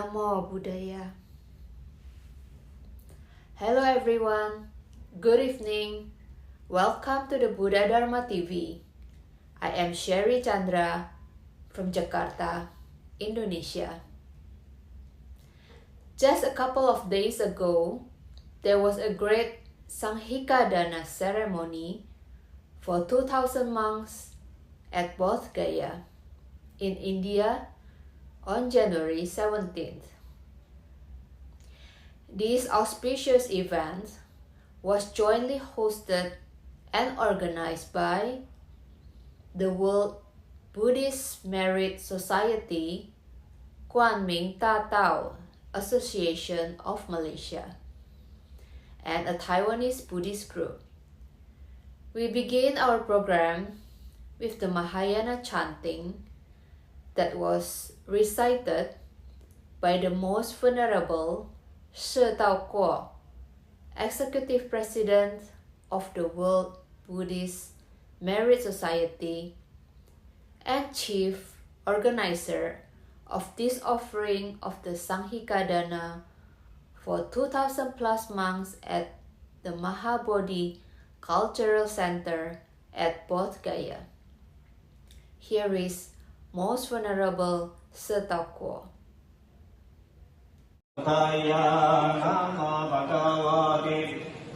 Namo Buddhaya. Hello everyone, good evening. Welcome to the Buddha Dharma TV. I am Sherry Chandra from Jakarta, Indonesia. Just a couple of days ago, there was a great Sanghika ceremony for 2,000 monks at Bodh Gaya in India on January 17th. This auspicious event was jointly hosted and organized by the World Buddhist Merit Society Kuan Ming Ta Tao Association of Malaysia and a Taiwanese Buddhist group. We begin our program with the Mahayana chanting that was recited by the Most Venerable She Tao Kuo, Executive President of the World Buddhist Merit Society and Chief Organizer of this offering of the Sanghika Dana for 2,000 plus monks at the Mahabodhi Cultural Center at Bodh Gaya. Here is Most Venerable She Tao Kuo.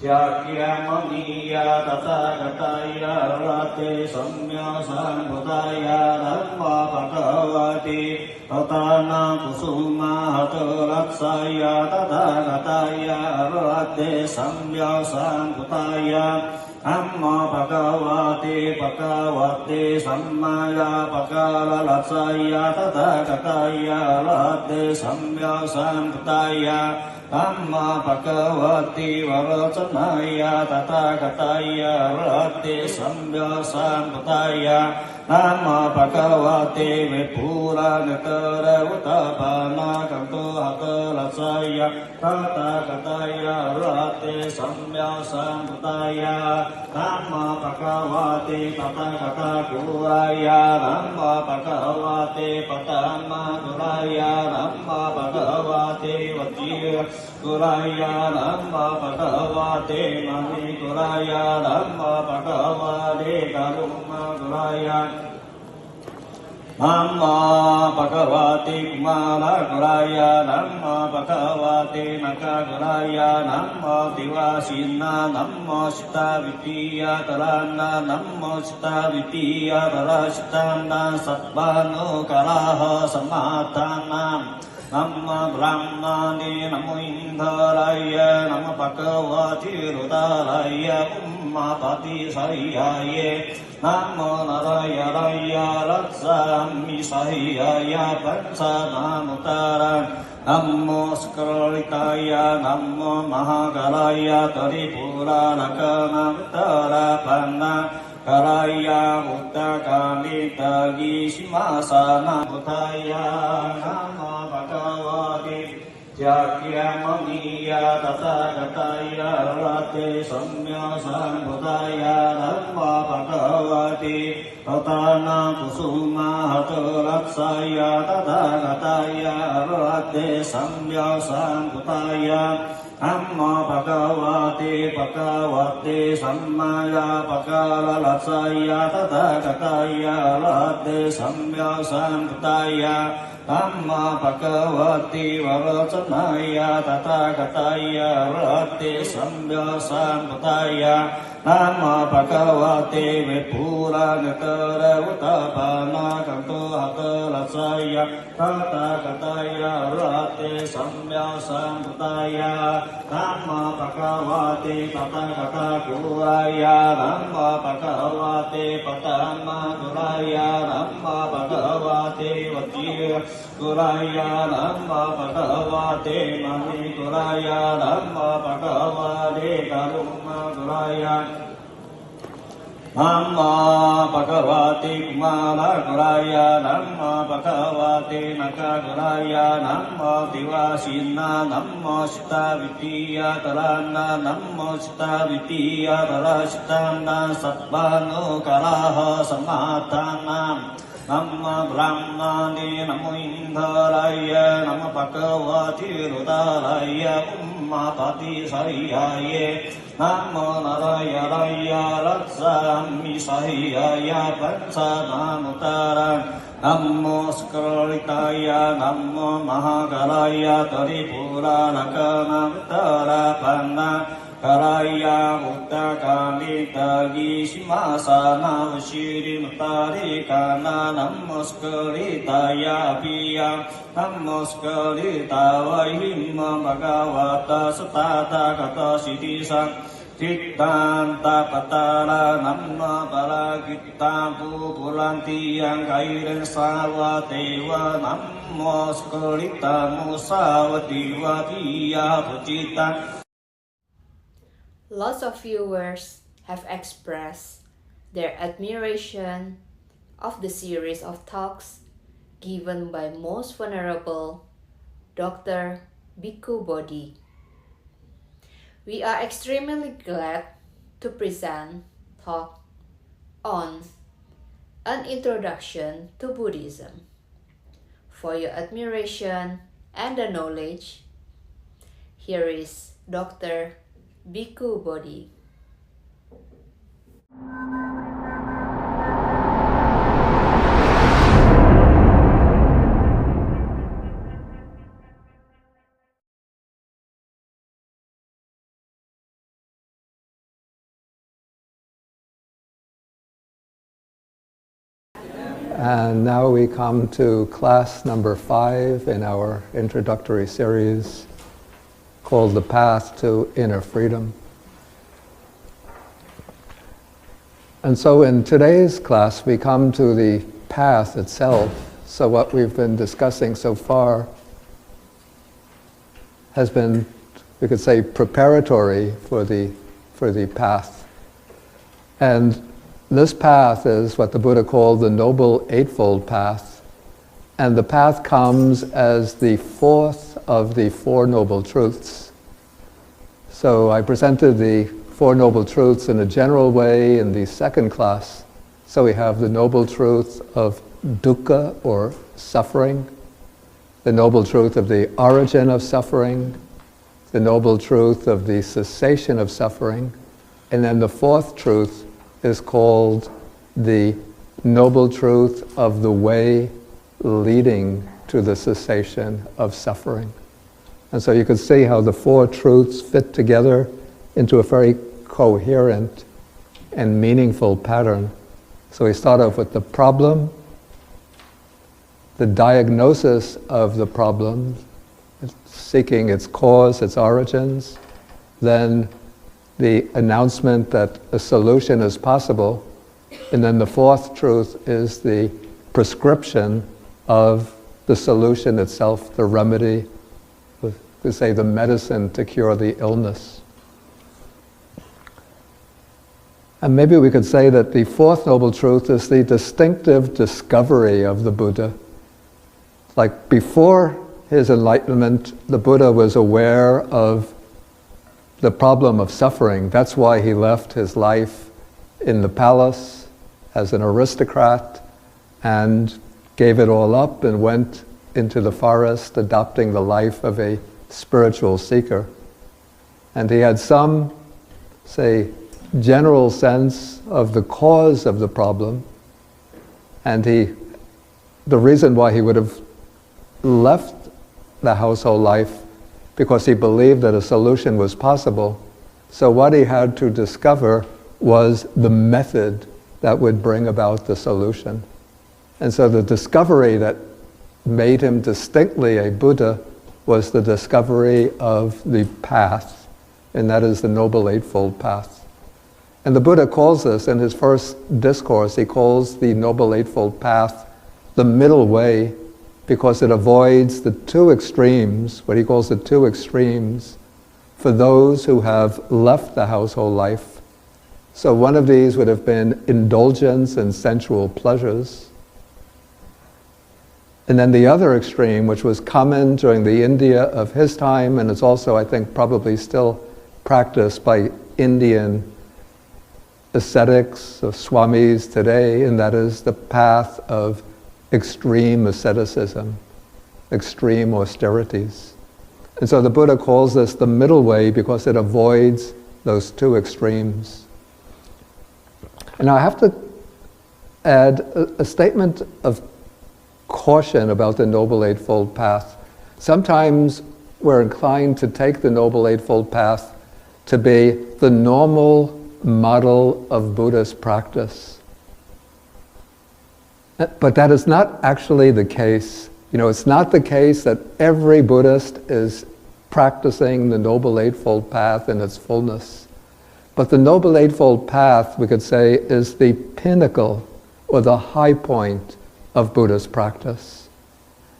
Jakyamaniya Tathagataya Rate Samya Sambhutaya Dhamma Bhagavati Tatana Kusuma Hatalaksaya Tathagataya Rate Samya Sambhutaya Dhamma Bhagavati Bhagavati Sammaya Bhagavalaksaya Tathagataya Rate Samya Sambhutaya Dhamma Bhagavati Varachanaya Tathagataya Rati Samya Sambhutaya Dhamma Bhagavati Vipura Nikara Uttapana Kanto Hakalaksaya Tathagataya Rati Samya Sambhutaya Dhamma Bhagavati Tathagata Guraya Dhamma Bhagavati Patama Guraya Dhamma Bhagavati Vajira Guraya Dhamma Bhagavati Mani Guraya Dhamma Bhagavati Karuma Guraya Dhamma Bhagavati Kumara Guraya Dhamma Bhagavati Naka Guraya Dhamma Divasina Dhamma Sita Vitiya Tarana Dhamma Sita Vitiya Tarashitana Satbanu Karaha Samatanam Namma Brahmani Namo Indharaya Namo Bhagavati Rudalaya Ummapati Sariyaye Namo Narayaraya Laksami Sahiyaya Pansanamutara Namo Sakaritaya Namo Mahagalaya Taripura Lakanamutara Panna Karaya Uttakami Tagi Simasana Bhutaya Nama Bhagavati Jakyamaniya Tathagataya Rate Samya Sambhutaya Dhamma Bhagavati Tatana Kusuma Hatalaksaya Tathagataya Rate Samya Sambhutaya Dhamma Bhagavati Bhagavati Sammaya Bhagavalaksaya Tathagataya Rate Samya Sambhutaya Dhamma Bhagavati Varachanaya Tathagataya Rate Samya Sambhutaya Dhamma Bhagavati Vipura Nikara Uttapana Kanto Hakalaksaya Tathagataya Rate Samya Sambhutaya Dhamma Bhagavati Tathagata Guraya Dhamma Bhagavati Patama Guraya Dhamma Bhagavati Vajira Guraya Dhamma Bhagavati Mani Guraya Dhamma Bhagavati Karuma Guraya Dhamma Bhagavati Kumara Guraya Dhamma Bhagavati Naka Guraya Dhamma Divasina Dhamma Sita Vitiya Tarana Dhamma Sita Vitiya Tarashitana Satbanu Karaha Samatanam Namma Brahmane Namo Indaraya Namo Bhagavati Rudalaya Ummapati Sayaye Namo Narayaraya Ratsami Sayaya Pansanamutara Namo Skritaya Namo Mahagalaya Taripura Lakanamutara Panna Karaya Uttakali Tagi Simasana Vashiri Mutari Kana Namaskaritaya Piya Namaskaritaya Himma Bhagavata Satata Kata Siddhisa Tittanta Patara Namma Paragita Pupulanti Yang Kairen Sawa Dewa Namaskaritaya Musavati Vatiya Pucita. Lots of viewers have expressed their admiration of the series of talks given by Most Venerable Dr. Bhikkhu Bodhi. We are extremely glad to present talk on an introduction to Buddhism. For your admiration and the knowledge, here is Dr. Bhikkhu Bodhi. And now we come to class number 5 in our introductory series called The Path to Inner Freedom. And so in today's class we come to the path itself. So what we've been discussing so far has been, we could say, preparatory for the path. And this path is what the Buddha called the Noble Eightfold Path. And the path comes as the fourth of the Four Noble Truths. So I presented the Four Noble Truths in a general way in the second class. So we have the Noble Truth of dukkha, or suffering, the Noble Truth of the origin of suffering, the Noble Truth of the cessation of suffering, and then the fourth truth is called the Noble Truth of the way leading to the cessation of suffering. And so you can see how the four truths fit together into a very coherent and meaningful pattern. So we start off with the problem, the diagnosis of the problem, seeking its cause, its origins, then the announcement that a solution is possible, and then the fourth truth is the prescription of the solution itself, the remedy, we say the medicine to cure the illness. And maybe we could say that the fourth noble truth is the distinctive discovery of the Buddha. Like before his enlightenment, the Buddha was aware of the problem of suffering. That's why he left his life in the palace as an aristocrat and gave it all up and went into the forest, adopting the life of a spiritual seeker. And he had some, say, general sense of the cause of the problem, and the reason why he would have left the household life, because he believed that a solution was possible. So what he had to discover was the method that would bring about the solution. And so the discovery that made him distinctly a Buddha was the discovery of the path, and that is the Noble Eightfold Path. And the Buddha calls this, in his first discourse, he calls the Noble Eightfold Path the middle way, because it avoids the two extremes, what he calls the two extremes, for those who have left the household life. So one of these would have been indulgence in sensual pleasures. And then the other extreme, which was common during the India of his time, and it's also, I think, probably still practiced by Indian ascetics, or swamis today, and that is the path of extreme asceticism, extreme austerities. And so the Buddha calls this the middle way because it avoids those two extremes. And now I have to add a statement of caution about the Noble Eightfold Path. Sometimes we're inclined to take the Noble Eightfold Path to be the normal model of Buddhist practice. But that is not actually the case. You know, it's not the case that every Buddhist is practicing the Noble Eightfold Path in its fullness. But the Noble Eightfold Path, we could say, is the pinnacle or the high point of Buddhist practice.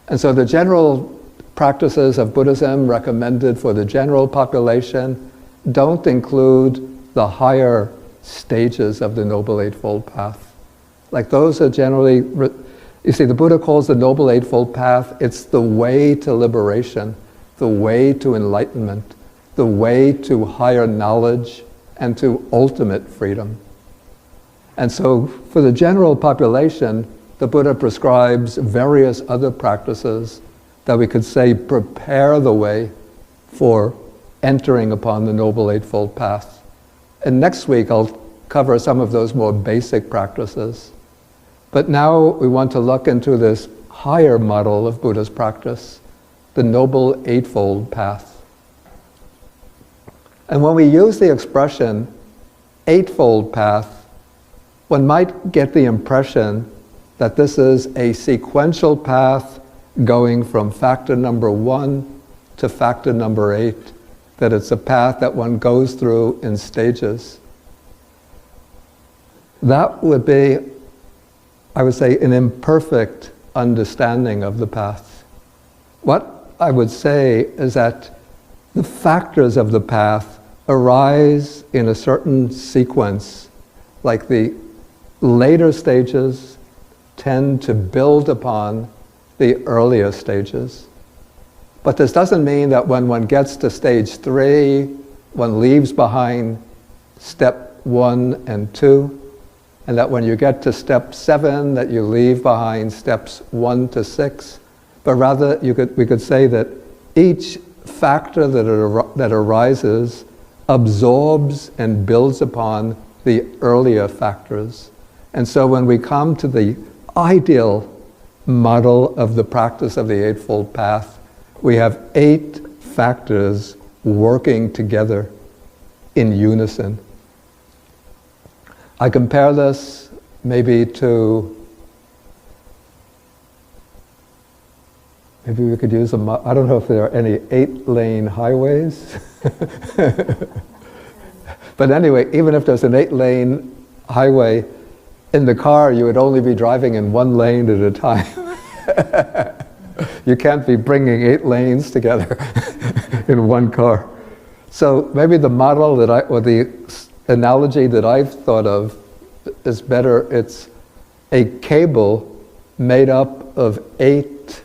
And so the general practices of Buddhism recommended for the general population don't include the higher stages of the Noble Eightfold Path. Like those are generally, you see, the Buddha calls the Noble Eightfold Path, it's the way to liberation, the way to enlightenment, the way to higher knowledge and to ultimate freedom. And so for the general population, the Buddha prescribes various other practices that we could say prepare the way for entering upon the Noble Eightfold Path. And next week I'll cover some of those more basic practices. But now we want to look into this higher model of Buddhist practice, the Noble Eightfold Path. And when we use the expression Eightfold Path, one might get the impression that this is a sequential path going from factor number 1 to factor number 8, that it's a path that one goes through in stages. That would be, I would say, an imperfect understanding of the path. What I would say is that the factors of the path arise in a certain sequence, like the later stages tend to build upon the earlier stages. But this doesn't mean that when one gets to stage 3, one leaves behind step 1 and 2, and that when you get to step 7, that you leave behind steps 1 to 6. But rather, we could say that each factor that arises absorbs and builds upon the earlier factors. And so when we come to the ideal model of the practice of the Eightfold Path, we have 8 factors working together in unison. I compare this maybe we could use I don't know if there are any 8-lane highways. But anyway, even if there's an 8-lane highway, in the car you would only be driving in 1 lane at a time. You can't be bringing 8 lanes together in one car. So maybe the model or the analogy that I've thought of is better. It's a cable made up of 8,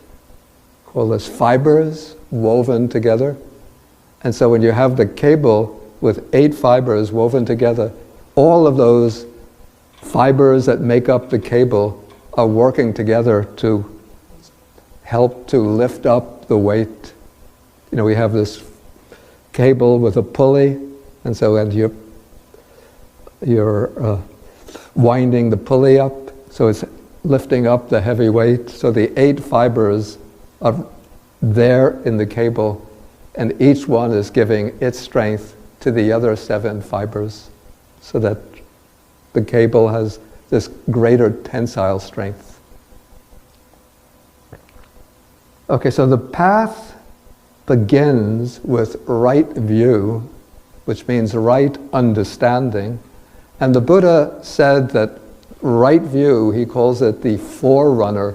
call this fibers, woven together. And so when you have the cable with 8 fibers woven together, all of those fibers that make up the cable are working together to help to lift up the weight. You know, we have this cable with a pulley, and so when you're winding the pulley up, so it's lifting up the heavy weight. So the 8 fibers are there in the cable, and each one is giving its strength to the other 7 fibers, so that the cable has this greater tensile strength. Okay, so the path begins with right view, which means right understanding. And the Buddha said that right view, he calls it the forerunner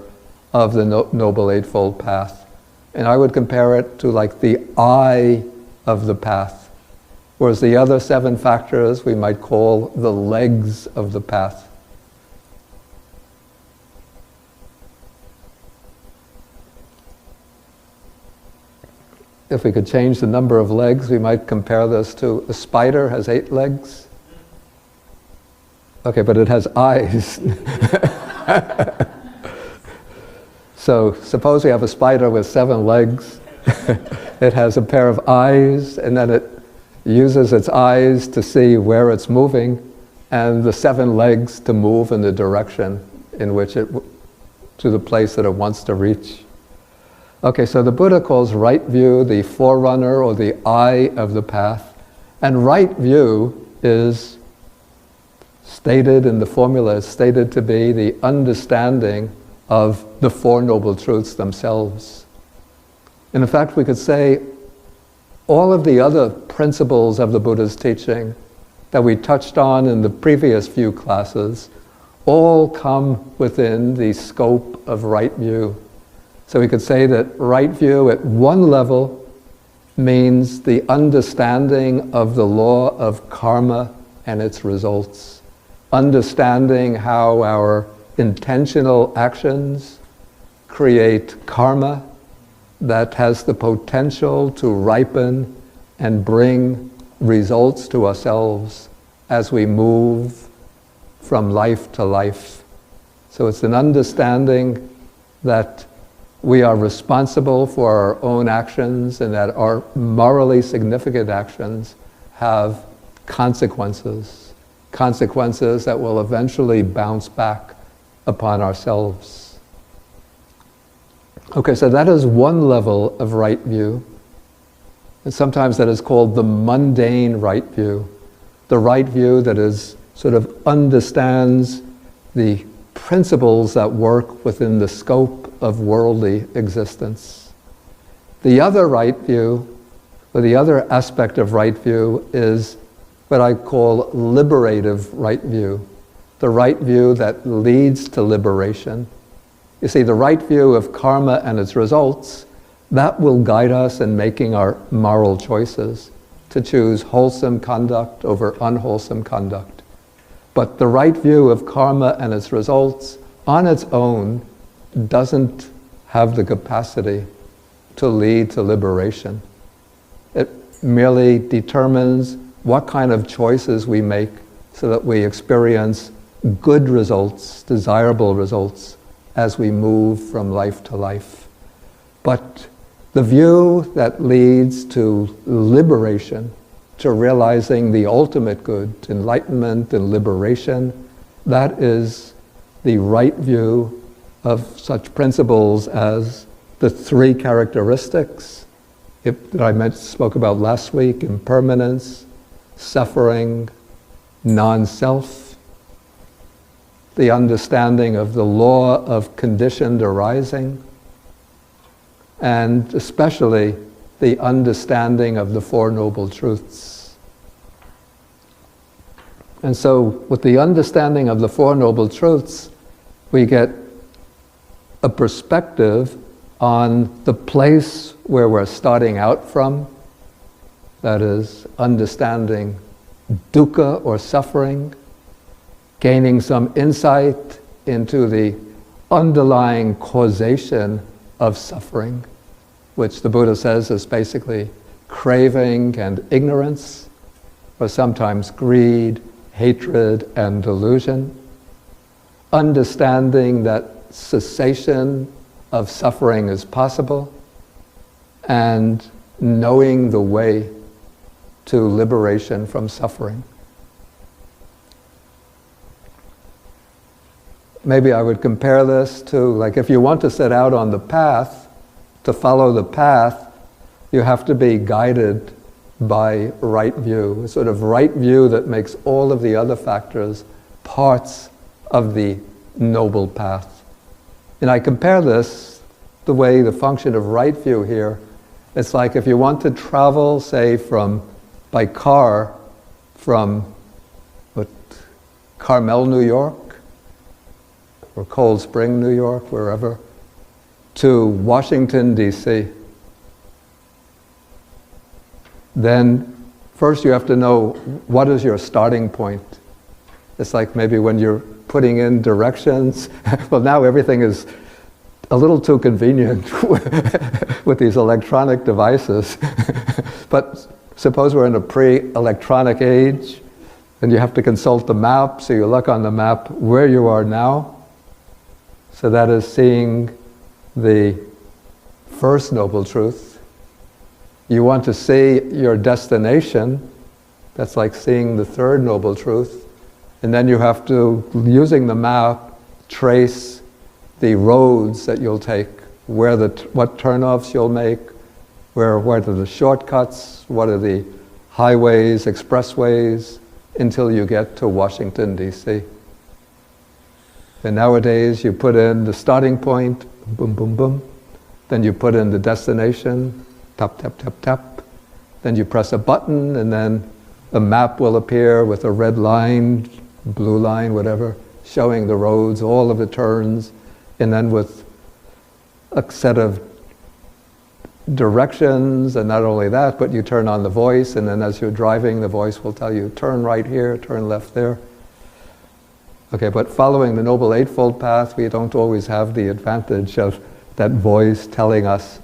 of the Noble Eightfold Path. And I would compare it to like the eye of the path, whereas the other 7 factors we might call the legs of the path. If we could change the number of legs, we might compare this to a spider has 8 legs. Okay, but it has eyes. So suppose we have a spider with 7 legs. It has a pair of eyes, and then it uses its eyes to see where it's moving, and the 7 legs to move in the direction in which to the place that it wants to reach. Okay, so the Buddha calls right view the forerunner or the eye of the path, and right view is stated in the formula, is stated to be the understanding of the Four Noble Truths themselves. And in fact, we could say all of the other principles of the Buddha's teaching that we touched on in the previous few classes all come within the scope of right view. So we could say that right view at one level means the understanding of the law of karma and its results, understanding how our intentional actions create karma that has the potential to ripen and bring results to ourselves as we move from life to life. So it's an understanding that we are responsible for our own actions and that our morally significant actions have consequences that will eventually bounce back upon ourselves. Okay, so that is one level of right view. And sometimes that is called the mundane right view. The right view that is sort of understands the principles that work within the scope of worldly existence. The other right view, or the other aspect of right view, is what I call liberative right view. The right view that leads to liberation. You see, the right view of karma and its results, that will guide us in making our moral choices to choose wholesome conduct over unwholesome conduct. But the right view of karma and its results on its own doesn't have the capacity to lead to liberation. It merely determines what kind of choices we make so that we experience good results, desirable results, as we move from life to life. But the view that leads to liberation, to realizing the ultimate good, enlightenment and liberation, that is the right view of such principles as the 3 characteristics that I spoke about last week: impermanence, suffering, non-self, the understanding of the law of conditioned arising, and especially the understanding of the Four Noble Truths. And so with the understanding of the Four Noble Truths, we get a perspective on the place where we're starting out from, that is, understanding dukkha or suffering, gaining some insight into the underlying causation of suffering, which the Buddha says is basically craving and ignorance, or sometimes greed, hatred, and delusion. Understanding that cessation of suffering is possible, and knowing the way to liberation from suffering. Maybe I would compare this to, like, if you want to set out on the path, to follow the path, you have to be guided by right view, a sort of right view that makes all of the other factors parts of the noble path. And I compare this, the way the function of right view here, it's like if you want to travel, say, by car from Carmel, New York, or Cold Spring, New York, wherever, to Washington, D.C. Then first you have to know what is your starting point. It's like maybe when you're putting in directions, well, now everything is a little too convenient with these electronic devices. But suppose we're in a pre-electronic age and you have to consult the map, so you look on the map where you are now. So that is seeing the first noble truth. You want to see your destination, that's like seeing the third noble truth. And then you have to, using the map, trace the roads that you'll take, what turnoffs you'll make, what are the shortcuts, what are the highways, expressways, until you get to Washington, D.C. And nowadays you put in the starting point, boom, boom, boom. Then you put in the destination, tap, tap, tap, tap. Then you press a button and then a map will appear with a red line, blue line, whatever, showing the roads, all of the turns, and then with a set of directions, and not only that, but you turn on the voice, and then as you're driving, the voice will tell you, turn right here, turn left there. Okay, but following the Noble Eightfold Path, we don't always have the advantage of that voice telling us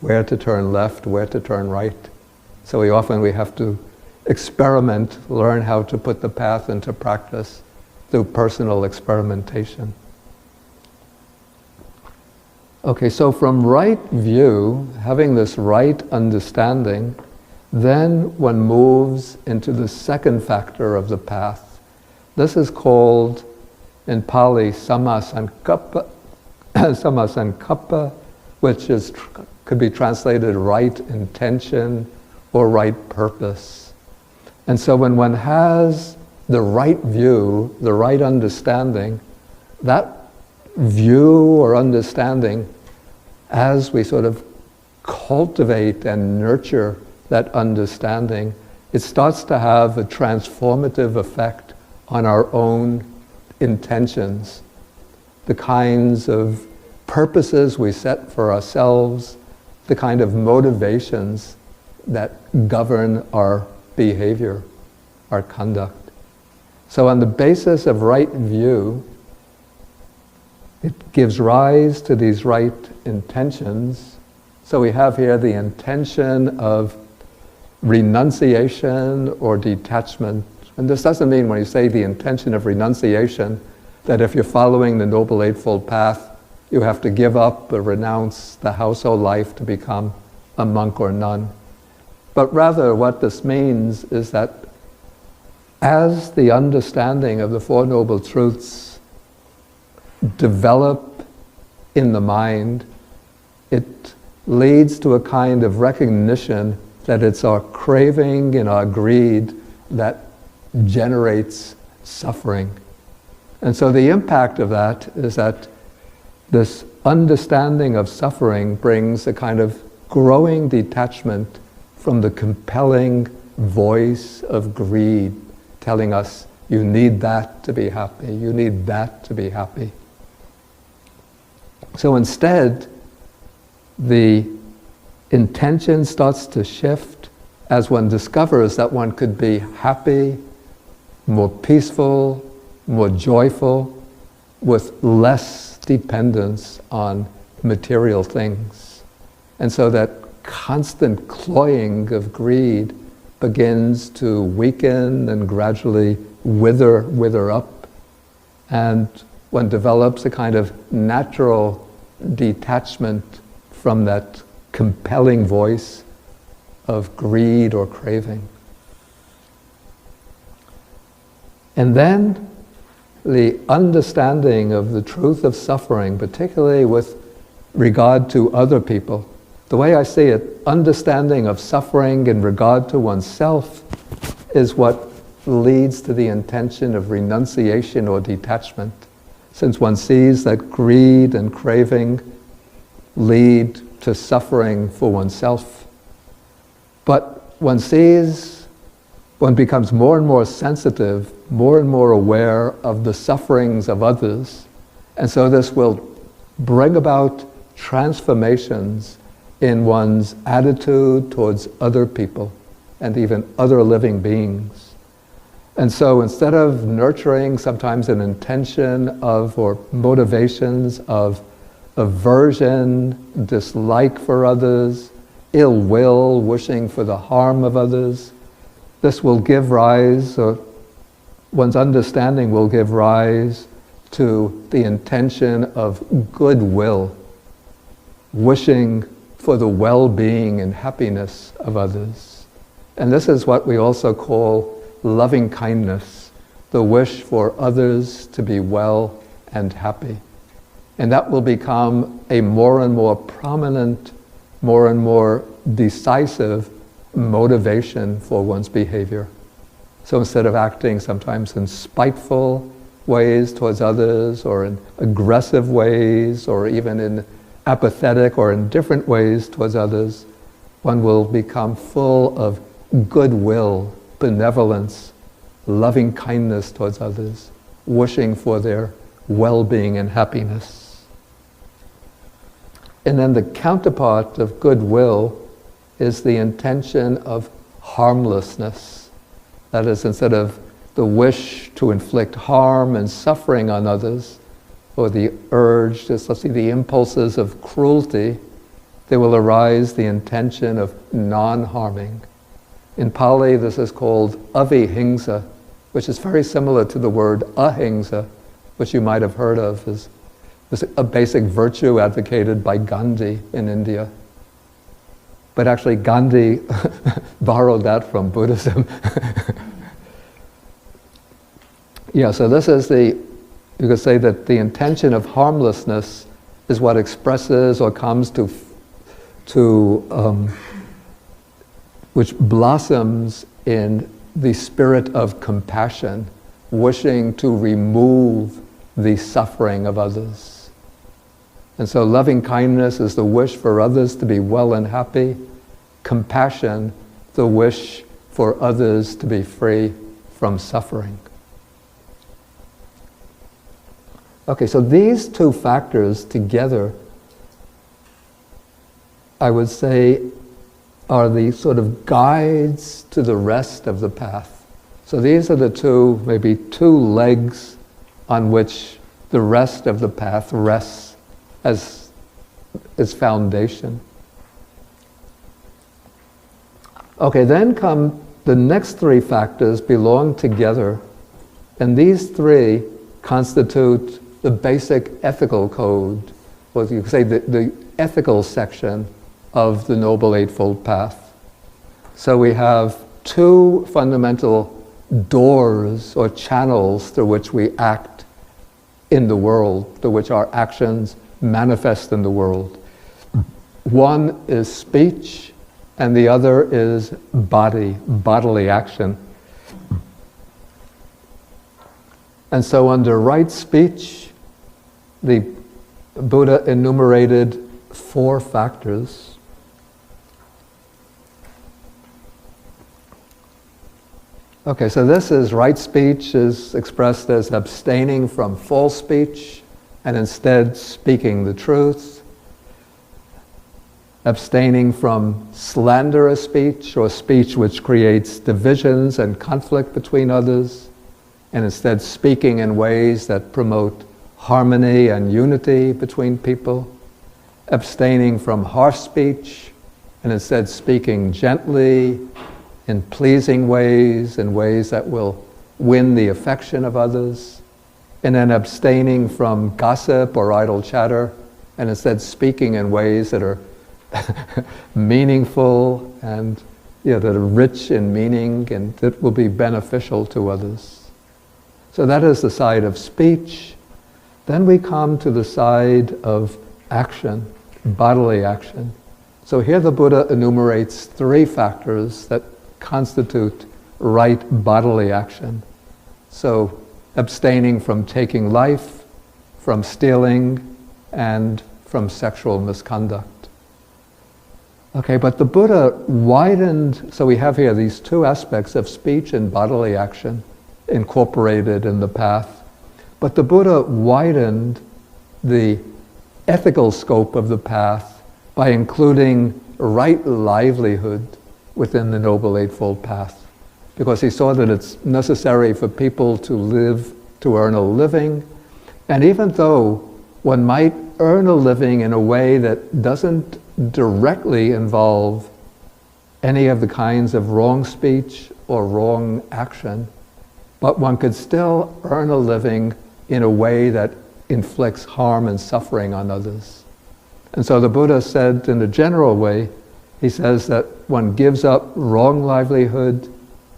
where to turn left, where to turn right. So we have to experiment, learn how to put the path into practice through personal experimentation. Okay, so from right view, having this right understanding, then one moves into the second factor of the path. This is called, in Pali, sammasankappa, which could be translated right intention or right purpose. And so when one has the right view, the right understanding, that view or understanding, as we sort of cultivate and nurture that understanding, it starts to have a transformative effect on our own intentions, the kinds of purposes we set for ourselves, the kind of motivations that govern our behavior, our conduct. So on the basis of right view, it gives rise to these right intentions. So we have here the intention of renunciation or detachment. And this doesn't mean, when you say the intention of renunciation, that if you're following the Noble Eightfold Path, you have to give up or renounce the household life to become a monk or nun. But rather what this means is that as the understanding of the Four Noble Truths develop in the mind, it leads to a kind of recognition that it's our craving and our greed that generates suffering. And so the impact of that is that this understanding of suffering brings a kind of growing detachment from the compelling voice of greed telling us, you need that to be happy, you need that to be happy. So instead, the intention starts to shift as one discovers that one could be happy, more peaceful, more joyful, with less dependence on material things. And so that constant cloying of greed begins to weaken and gradually wither up. And one develops a kind of natural detachment from that compelling voice of greed or craving. And then the understanding of the truth of suffering, particularly with regard to other people. The way I see it, understanding of suffering in regard to oneself is what leads to the intention of renunciation or detachment. Since one sees that greed and craving lead to suffering for oneself. But one becomes more and more sensitive, more and more aware of the sufferings of others. And so this will bring about transformations in one's attitude towards other people and even other living beings. And so instead of nurturing sometimes an intention of, or motivations of aversion, dislike for others, ill will, wishing for the harm of others, this will give rise, or one's understanding will give rise to the intention of goodwill. wishing for the well-being and happiness of others. And this is what we also call loving kindness, the wish for others to be well and happy. And that will become a more and more prominent, more and more decisive motivation for one's behavior. So instead of acting sometimes in spiteful ways towards others, or in aggressive ways, or even in apathetic or indifferent ways towards others, one will become full of goodwill, benevolence, loving kindness towards others, wishing for their well-being and happiness. And then the counterpart of goodwill is the intention of harmlessness. That is, instead of the wish to inflict harm and suffering on others, or the urge, let's see, the impulses of cruelty, there will arise the intention of non-harming. In Pali, this is called avihingsa, which is very similar to the word ahimsa, which you might have heard of as a basic virtue advocated by Gandhi in India. But actually Gandhi borrowed that from Buddhism. Yeah, so this is you could say that the intention of harmlessness is what expresses or comes to which blossoms in the spirit of compassion, wishing to remove the suffering of others. And so loving kindness is the wish for others to be well and happy. Compassion, the wish for others to be free from suffering. Okay, so these two factors together, I would say, are the sort of guides to the rest of the path. So these are the maybe two legs on which the rest of the path rests as its foundation. Okay, then come the next three factors belong together, and these three constitute the basic ethical code, or you could say the ethical section of the Noble Eightfold Path. So we have two fundamental doors or channels through which we act in the world, through which our actions manifest in the world. One is speech, and the other is bodily action. And so under right speech, the Buddha enumerated 4 factors. Okay, so this is right speech is expressed as abstaining from false speech and instead speaking the truth. Abstaining from slanderous speech or speech which creates divisions and conflict between others, and instead speaking in ways that promote harmony and unity between people. Abstaining from harsh speech and instead speaking gently, in pleasing ways, in ways that will win the affection of others. And then abstaining from gossip or idle chatter and instead speaking in ways that are meaningful and that are rich in meaning and that will be beneficial to others. So that is the side of speech. Then we come to the side of action, bodily action. So here the Buddha enumerates 3 factors that constitute right bodily action. So abstaining from taking life, from stealing, and from sexual misconduct. Okay, but the Buddha widened, so we have here these 2 aspects of speech and bodily action incorporated in the path. But the Buddha widened the ethical scope of the path by including right livelihood within the Noble Eightfold Path, because he saw that it's necessary for people to live, to earn a living. And even though one might earn a living in a way that doesn't directly involve any of the kinds of wrong speech or wrong action, but one could still earn a living in a way that inflicts harm and suffering on others. And so the Buddha said in a general way, he says that one gives up wrong livelihood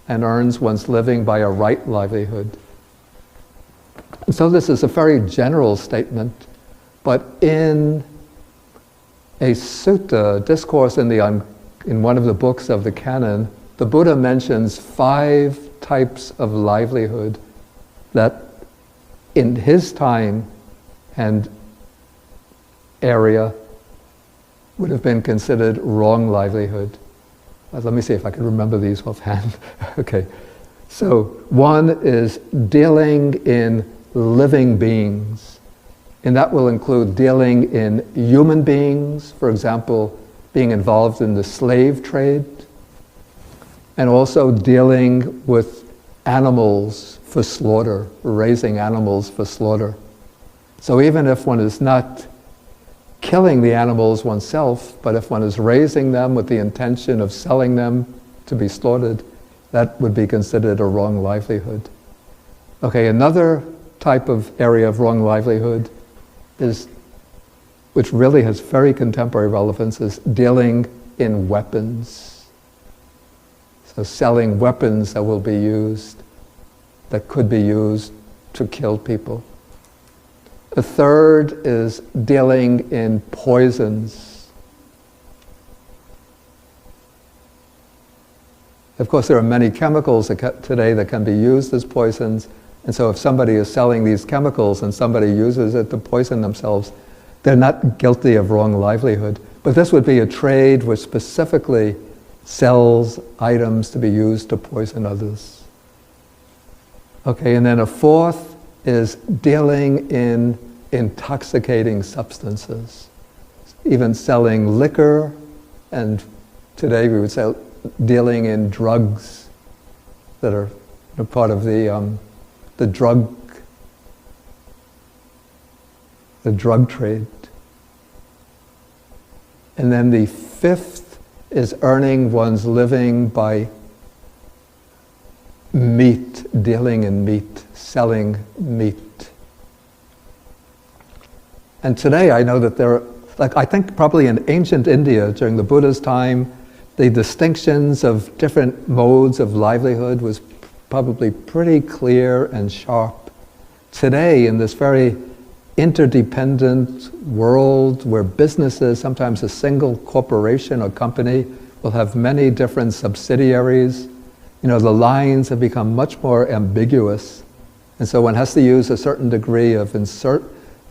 and earns one's living by a right livelihood. And so this is a very general statement, but in a sutta, discourse in one of the books of the canon, the Buddha mentions 5 types of livelihood that in his time and area would have been considered wrong livelihood. Let me see if I can remember these offhand. Okay. So one is dealing in living beings. And that will include dealing in human beings, for example, being involved in the slave trade, and also dealing with animals for slaughter, raising animals for slaughter. So even if one is not killing the animals oneself, but if one is raising them with the intention of selling them to be slaughtered, that would be considered a wrong livelihood. Okay, another type of area of wrong livelihood is, which really has very contemporary relevance, is dealing in weapons. So selling weapons that will be used, that could be used to kill people. The third is dealing in poisons. Of course, there are many chemicals today that can be used as poisons, and so if somebody is selling these chemicals and somebody uses it to poison themselves, they're not guilty of wrong livelihood. But this would be a trade which specifically sells items to be used to poison others. Okay, and then a fourth is dealing in intoxicating substances, even selling liquor, and today we would say dealing in drugs that are part of the drug trade. And then the fifth is earning one's living by meat, dealing in meat, selling meat. And today I know that there are, I think probably in ancient India during the Buddha's time, the distinctions of different modes of livelihood was probably pretty clear and sharp. Today, in this very interdependent world where businesses, sometimes a single corporation or company, will have many different subsidiaries, the lines have become much more ambiguous. And so one has to use a certain degree of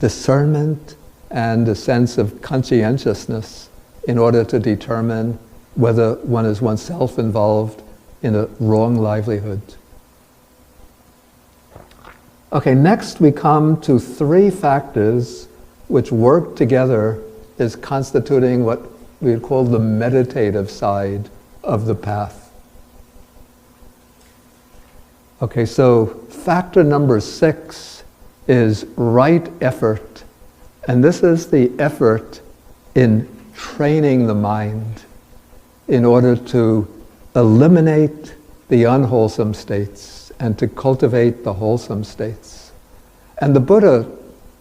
discernment and a sense of conscientiousness in order to determine whether one is oneself involved in a wrong livelihood. Okay, next we come to 3 factors which work together as constituting what we would call the meditative side of the path. Okay, so factor number 6 is right effort. And this is the effort in training the mind in order to eliminate the unwholesome states and to cultivate the wholesome states. And the Buddha,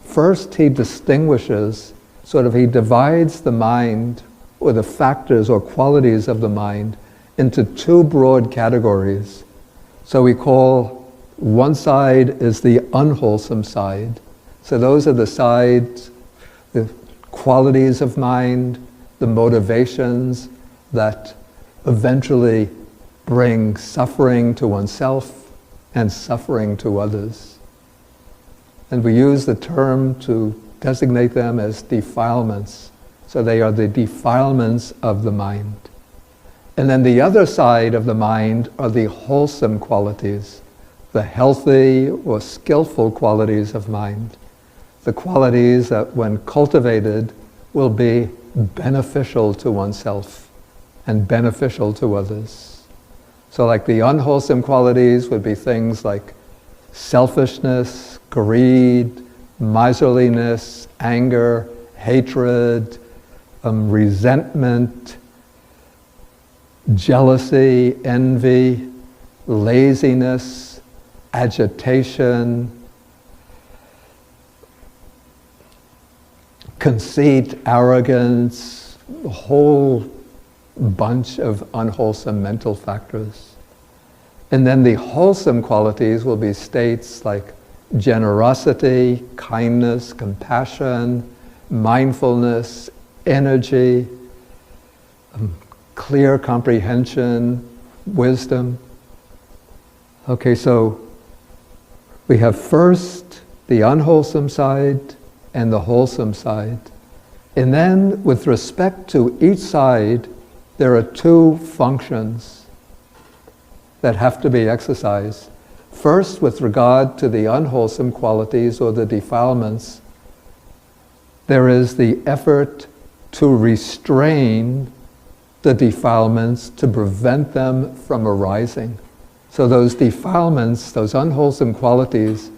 first he distinguishes, he divides the mind, or the factors or qualities of the mind, into 2 broad categories. So we call one side is the unwholesome side. So those are the sides, the qualities of mind, the motivations that eventually bring suffering to oneself and suffering to others. And we use the term to designate them as defilements. So they are the defilements of the mind. And then the other side of the mind are the wholesome qualities, the healthy or skillful qualities of mind, the qualities that when cultivated will be beneficial to oneself and beneficial to others. So like the unwholesome qualities would be things like selfishness, greed, miserliness, anger, hatred, resentment, jealousy, envy, laziness, agitation, conceit, arrogance, a whole bunch of unwholesome mental factors. And then the wholesome qualities will be states like generosity, kindness, compassion, mindfulness, energy, clear comprehension, wisdom. Okay, so we have first the unwholesome side and the wholesome side. And then with respect to each side, there are two functions that have to be exercised. First, with regard to the unwholesome qualities or the defilements, there is the effort to restrain the defilements, to prevent them from arising. So those defilements, those unwholesome qualities,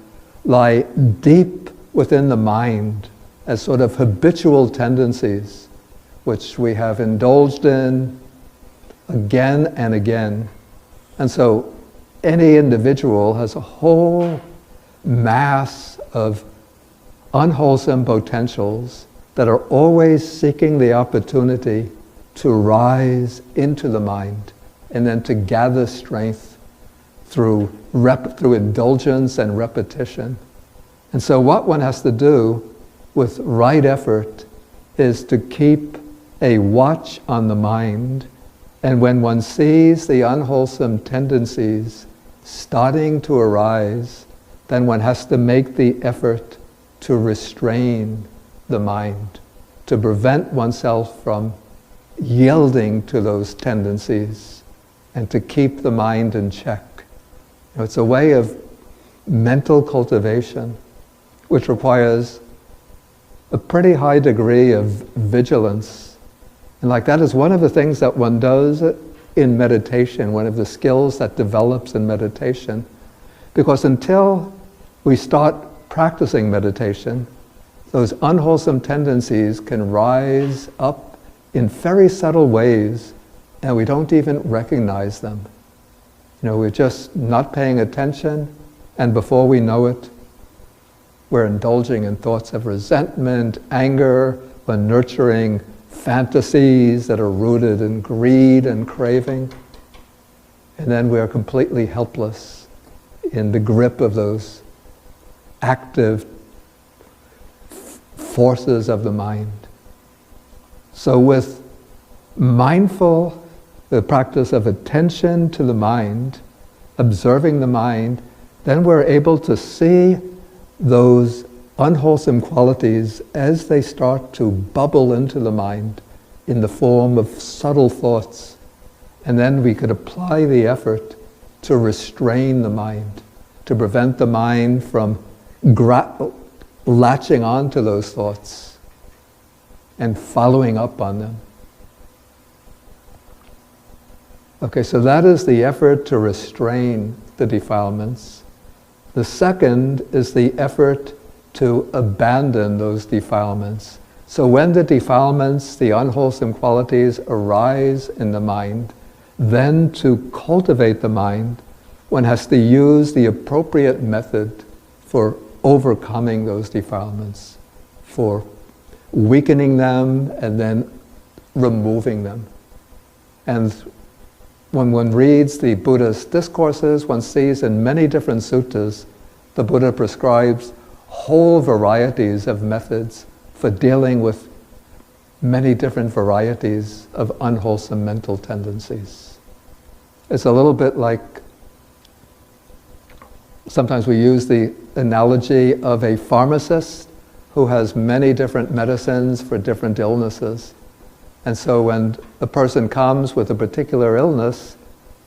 lie deep within the mind as sort of habitual tendencies, which we have indulged in again and again. And so any individual has a whole mass of unwholesome potentials that are always seeking the opportunity to rise into the mind and then to gather strength through indulgence and repetition. And so what one has to do with right effort is to keep a watch on the mind, and when one sees the unwholesome tendencies starting to arise, then one has to make the effort to restrain the mind, to prevent oneself from yielding to those tendencies, and to keep the mind in check. You know, it's a way of mental cultivation which requires a pretty high degree of vigilance. And like that is one of the things that one does in meditation, one of the skills that develops in meditation. Because until we start practicing meditation, those unwholesome tendencies can rise up in very subtle ways, and we don't even recognize them. You know, we're just not paying attention, and before we know it, we're indulging in thoughts of resentment, anger, we're nurturing fantasies that are rooted in greed and craving, and then we're completely helpless in the grip of those active forces of the mind. So with the practice of attention to the mind, observing the mind, then we're able to see those unwholesome qualities as they start to bubble into the mind in the form of subtle thoughts. And then we could apply the effort to restrain the mind, to prevent the mind from latching on to those thoughts and following up on them. Okay, so that is the effort to restrain the defilements. The second is the effort to abandon those defilements. So when the defilements, the unwholesome qualities arise in the mind, then to cultivate the mind, one has to use the appropriate method for overcoming those defilements, for weakening them and then removing them. And when one reads the Buddha's discourses, one sees in many different suttas, the Buddha prescribes whole varieties of methods for dealing with many different varieties of unwholesome mental tendencies. It's a little bit like, sometimes we use the analogy of a pharmacist who has many different medicines for different illnesses. And so when a person comes with a particular illness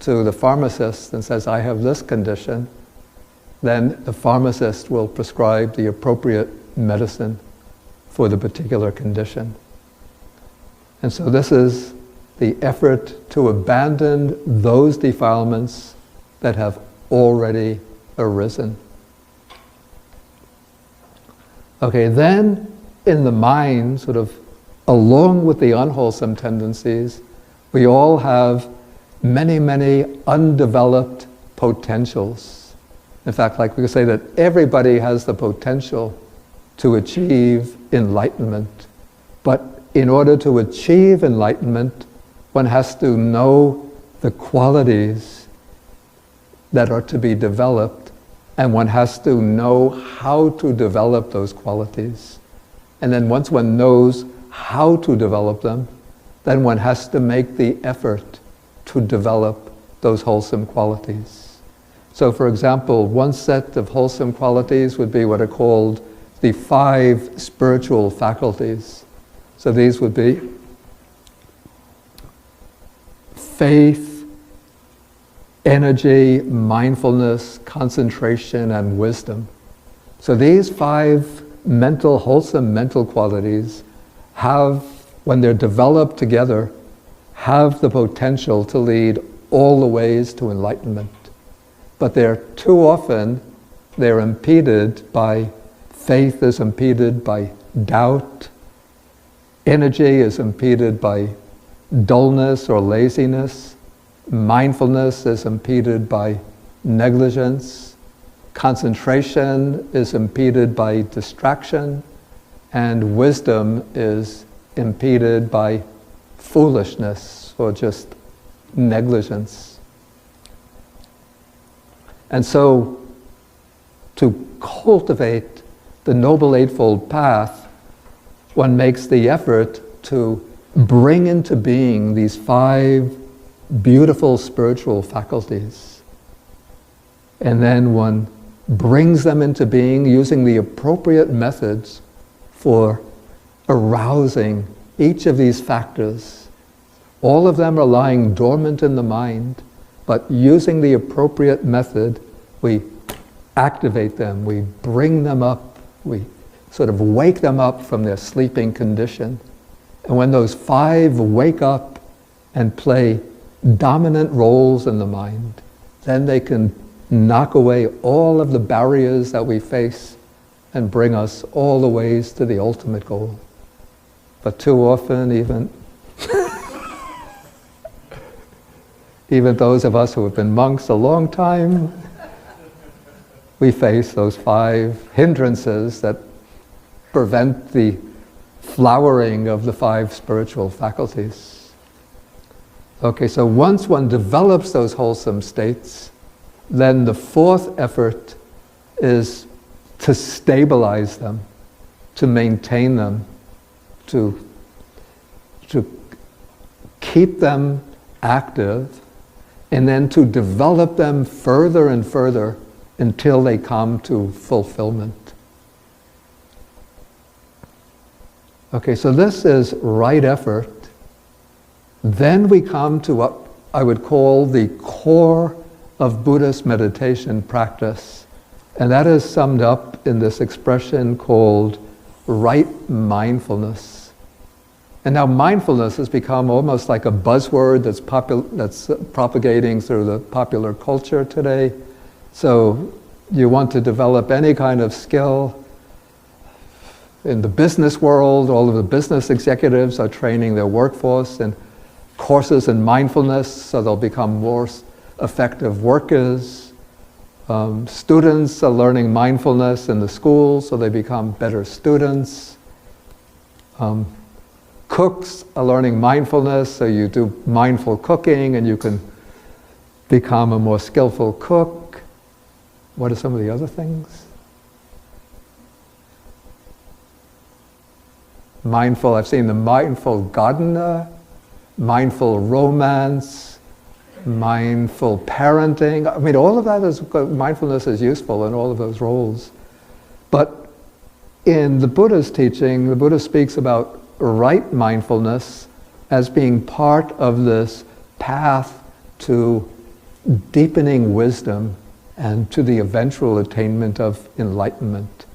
to the pharmacist and says, I have this condition, then the pharmacist will prescribe the appropriate medicine for the particular condition. And so this is the effort to abandon those defilements that have already arisen. Okay, then in the mind, sort of along with the unwholesome tendencies, we all have many, many undeveloped potentials. In fact, like we could say that everybody has the potential to achieve enlightenment But in order to achieve enlightenment, one has to know the qualities that are to be developed, and one has to know how to develop those qualities. And then once one knows how to develop them, then one has to make the effort to develop those wholesome qualities. So for example, one set of wholesome qualities would be what are called the 5 spiritual faculties. So these would be faith, energy, mindfulness, concentration, and wisdom. So these 5 wholesome mental qualities have, when they're developed together, have the potential to lead all the ways to enlightenment. But too often, they're impeded by, faith is impeded by doubt, energy is impeded by dullness or laziness, mindfulness is impeded by negligence, concentration is impeded by distraction, and wisdom is impeded by foolishness or just negligence. And so, to cultivate the Noble Eightfold Path, one makes the effort to bring into being these 5 beautiful spiritual faculties. And then one brings them into being using the appropriate methods for arousing each of these factors. All of them are lying dormant in the mind, but using the appropriate method, we activate them, we bring them up, we sort of wake them up from their sleeping condition. And when those 5 wake up and play dominant roles in the mind, then they can knock away all of the barriers that we face and bring us all the ways to the ultimate goal. But too often, even those of us who have been monks a long time, we face those 5 hindrances that prevent the flowering of the 5 spiritual faculties. Okay, so once one develops those wholesome states, then the 4th effort is to stabilize them, to maintain them, to keep them active, and then to develop them further and further until they come to fulfillment. Okay, so this is right effort. Then we come to what I would call the core of Buddhist meditation practice. And that is summed up in this expression called right mindfulness. And now mindfulness has become almost like a buzzword that's propagating through the popular culture today. So you want to develop any kind of skill. In the business world, all of the business executives are training their workforce in courses in mindfulness so they'll become more effective workers. Students are learning mindfulness in the schools so they become better students. Cooks are learning mindfulness, so you do mindful cooking and you can become a more skillful cook. What are some of the other things? I've seen the mindful gardener, mindful romance, mindful parenting. I mean, all of that mindfulness is useful in all of those roles. But in the Buddha's teaching, the Buddha speaks about right mindfulness as being part of this path to deepening wisdom and to the eventual attainment of enlightenment.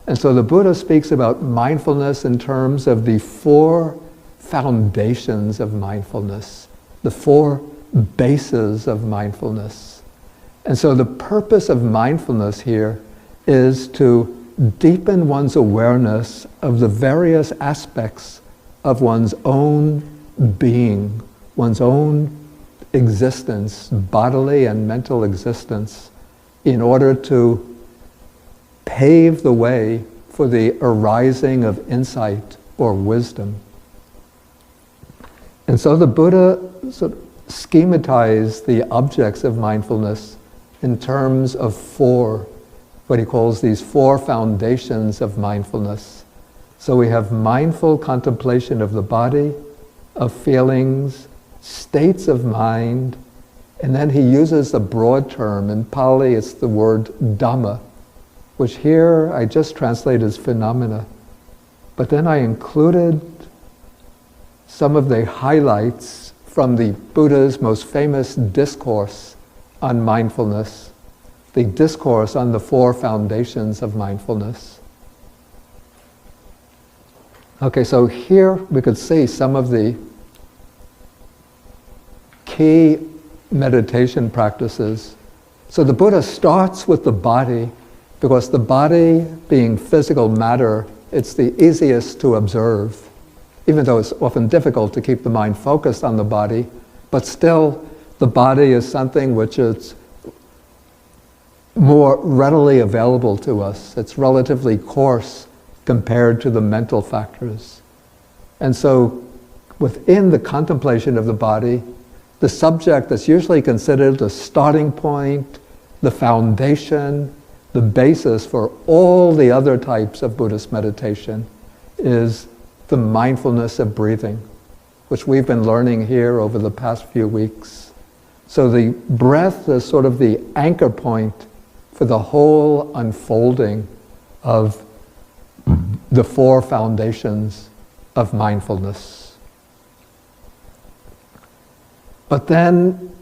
And so the Buddha speaks about mindfulness in terms of the 4 foundations of mindfulness, the 4 bases of mindfulness. And so the purpose of mindfulness here is to deepen one's awareness of the various aspects of one's own being, one's own existence, bodily and mental existence, in order to pave the way for the arising of insight or wisdom. And so the Buddha sort of schematized the objects of mindfulness in terms of four, what he calls these four foundations of mindfulness. So we have mindful contemplation of the body, of feelings, states of mind, and then he uses a broad term. In Pali it's the word Dhamma, which here I just translate as phenomena. But then I included some of the highlights from the Buddha's most famous discourse on mindfulness, the discourse on the four foundations of mindfulness. Okay, so here we could see some of the key meditation practices. So the Buddha starts with the body, because the body, being physical matter, it's the easiest to observe, even though it's often difficult to keep the mind focused on the body, but still the body is something which is more readily available to us. It's relatively coarse compared to the mental factors. And so within the contemplation of the body, the subject that's usually considered the starting point, the foundation, the basis for all the other types of Buddhist meditation is the mindfulness of breathing, which we've been learning here over the past few weeks. So the breath is sort of the anchor point for the whole unfolding of the four foundations of mindfulness. But then,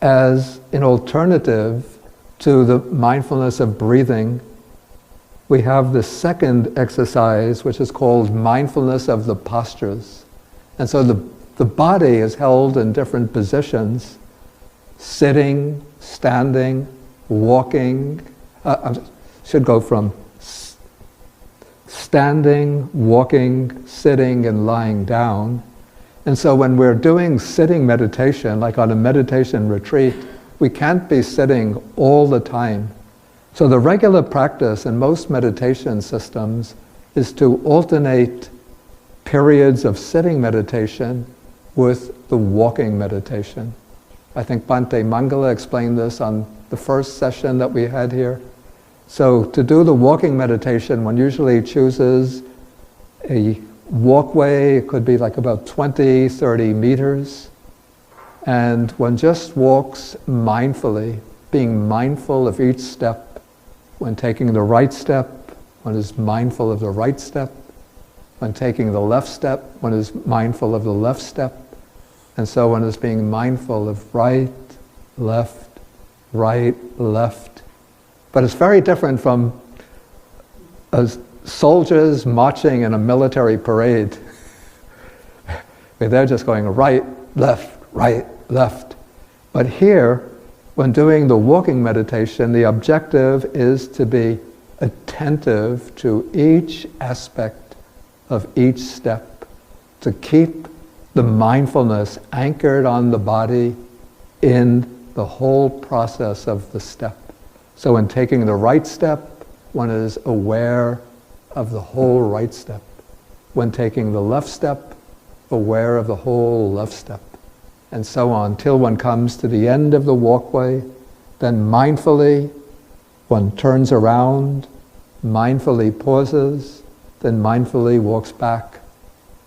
as an alternative to the mindfulness of breathing, we have the second exercise, which is called mindfulness of the postures. And so the body is held in different positions: sitting, standing, walking. Should go from standing, walking, sitting, and lying down. And so when we're doing sitting meditation, like on a meditation retreat, we can't be sitting all the time. So the regular practice in most meditation systems is to alternate periods of sitting meditation with the walking meditation. I think Bhante Mangala explained this on the first session that we had here. So to do the walking meditation, one usually chooses a walkway. It could be like about 20, 30 meters. And one just walks mindfully, being mindful of each step. When taking the right step, one is mindful of the right step. When taking the left step, one is mindful of the left step. And so one is being mindful of right, left, left. But it's very different from soldiers marching in a military parade. They're just going right, left. But here, when doing the walking meditation, the objective is to be attentive to each aspect of each step, to keep the mindfulness anchored on the body in the whole process of the step. So in taking the right step, one is aware of the whole right step. When taking the left step, aware of the whole left step. And so on, till one comes to the end of the walkway. Then mindfully, one turns around, mindfully pauses, then mindfully walks back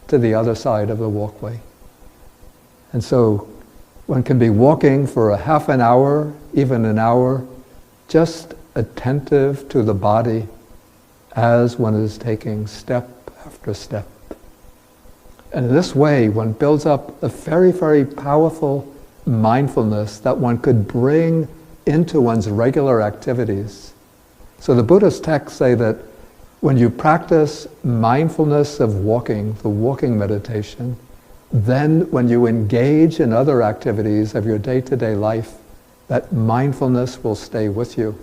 to the other side of the walkway. And so one can be walking for a half an hour, even an hour, just attentive to the body as one is taking step after step. And in this way, one builds up a very, very powerful mindfulness that one could bring into one's regular activities. So the Buddhist texts say that when you practice mindfulness of walking, the walking meditation, then when you engage in other activities of your day-to-day life, that mindfulness will stay with you.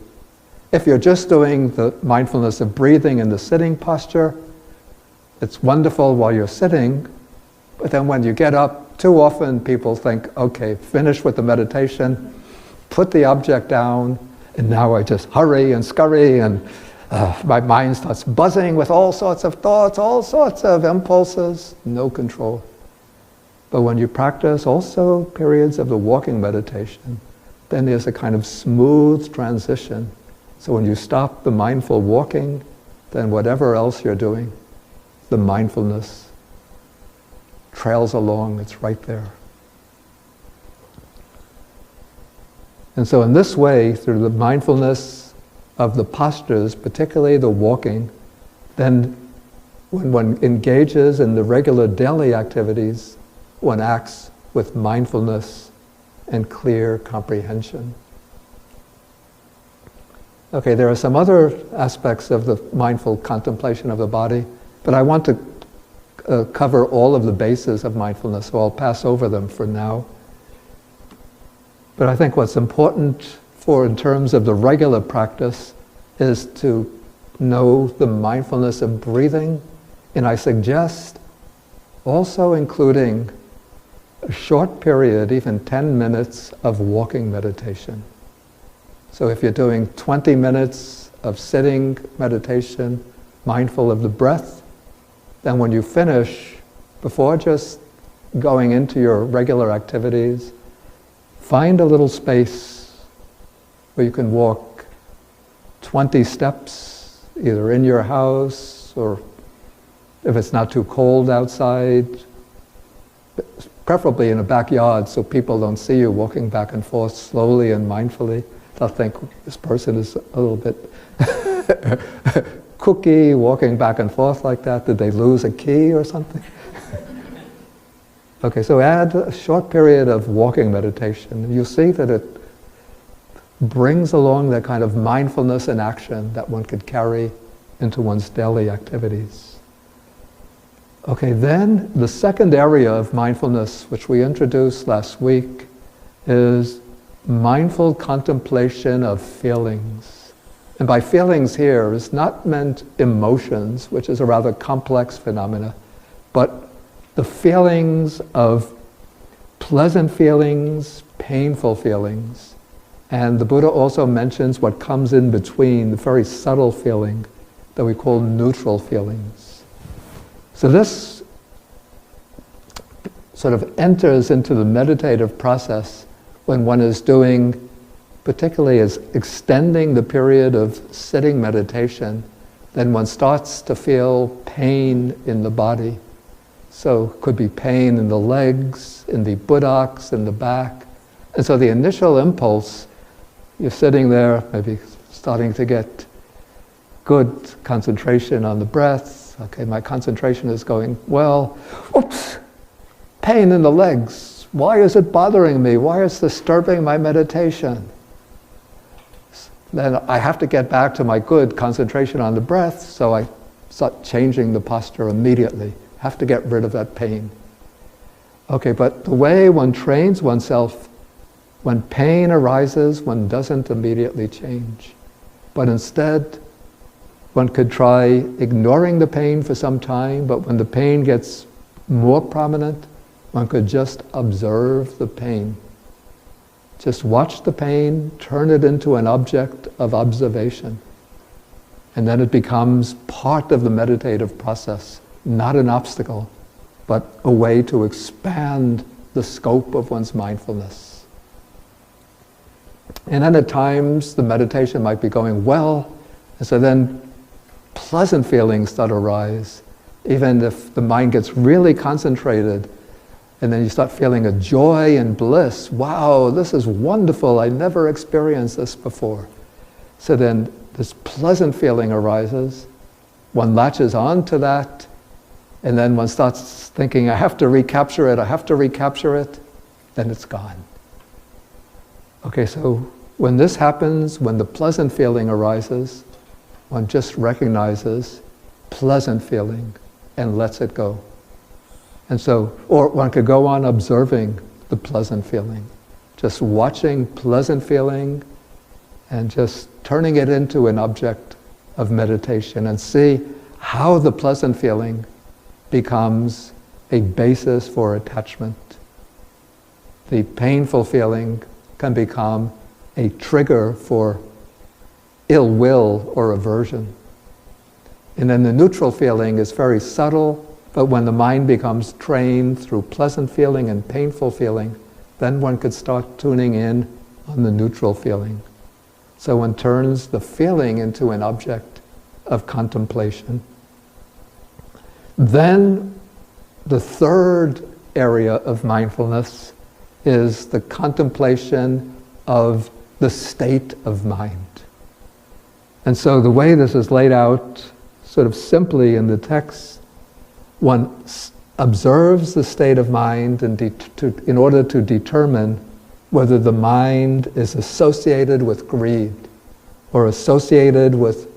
If you're just doing the mindfulness of breathing in the sitting posture, it's wonderful while you're sitting, but then when you get up, too often people think, okay, finish with the meditation, put the object down, and now I just hurry and scurry and My mind starts buzzing with all sorts of thoughts, all sorts of impulses, no control. But when you practice also periods of the walking meditation, then there's a kind of smooth transition. So when you stop the mindful walking, then whatever else you're doing, the mindfulness trails along, it's right there. And so in this way, through the mindfulness of the postures, particularly the walking, then when one engages in the regular daily activities, one acts with mindfulness and clear comprehension. Okay, there are some other aspects of the mindful contemplation of the body, but I want to cover all of the bases of mindfulness, so I'll pass over them for now. But I think what's important in terms of the regular practice is to know the mindfulness of breathing, and I suggest also including a short period, even 10 minutes of walking meditation. So if you're doing 20 minutes of sitting meditation, mindful of the breath, then when you finish, before just going into your regular activities, find a little space where you can walk 20 steps, either in your house or if it's not too cold outside, preferably in a backyard so people don't see you walking back and forth slowly and mindfully. They'll think this person is a little bit kooky, walking back and forth like that. Did they lose a key or something? Okay, so add a short period of walking meditation. You'll see that it brings along that kind of mindfulness and action that one could carry into one's daily activities. Okay, then the second area of mindfulness, which we introduced last week, is mindful contemplation of feelings. And by feelings here is not meant emotions, which is a rather complex phenomena, but the feelings of pleasant feelings, painful feelings. And the Buddha also mentions what comes in between, the very subtle feeling that we call neutral feelings. So this sort of enters into the meditative process when one is doing, particularly as extending the period of sitting meditation, then one starts to feel pain in the body. So it could be pain in the legs, in the buttocks, in the back. And so the initial impulse, you're sitting there, maybe starting to get good concentration on the breath. Okay, my concentration is going well. Oops, pain in the legs. Why is it bothering me? Why is it disturbing my meditation? Then I have to get back to my good concentration on the breath, so I start changing the posture immediately. Have to get rid of that pain. Okay, but the way one trains oneself, when pain arises, one doesn't immediately change. But instead, one could try ignoring the pain for some time, but when the pain gets more prominent, one could just observe the pain. Just watch the pain, turn it into an object of observation. And then it becomes part of the meditative process, not an obstacle, but a way to expand the scope of one's mindfulness. And then at times, the meditation might be going well, and so then pleasant feelings start to arise, even if the mind gets really concentrated, and then you start feeling a joy and bliss. Wow, this is wonderful, I never experienced this before. So then this pleasant feeling arises, one latches on to that, and then one starts thinking, I have to recapture it, then it's gone. Okay, so when this happens, when the pleasant feeling arises, one just recognizes pleasant feeling and lets it go. And so, or one could go on observing the pleasant feeling, just watching pleasant feeling and just turning it into an object of meditation and see how the pleasant feeling becomes a basis for attachment. The painful feeling can become a trigger for ill will or aversion. And then the neutral feeling is very subtle, but when the mind becomes trained through pleasant feeling and painful feeling, then one could start tuning in on the neutral feeling. So one turns the feeling into an object of contemplation. Then the third area of mindfulness is the contemplation of the state of mind. And so the way this is laid out sort of simply in the text, one observes the state of mind in order to determine whether the mind is associated with greed or associated with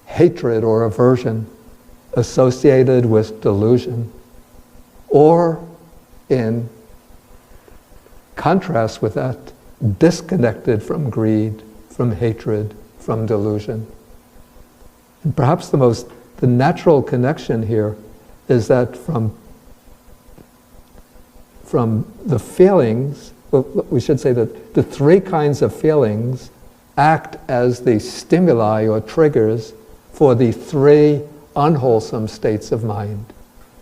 hatred or aversion, associated with delusion, or in contrast with that, disconnected from greed, from hatred, from delusion. And perhaps the natural connection here is that from the feelings, well, we should say that the three kinds of feelings act as the stimuli or triggers for the three unwholesome states of mind.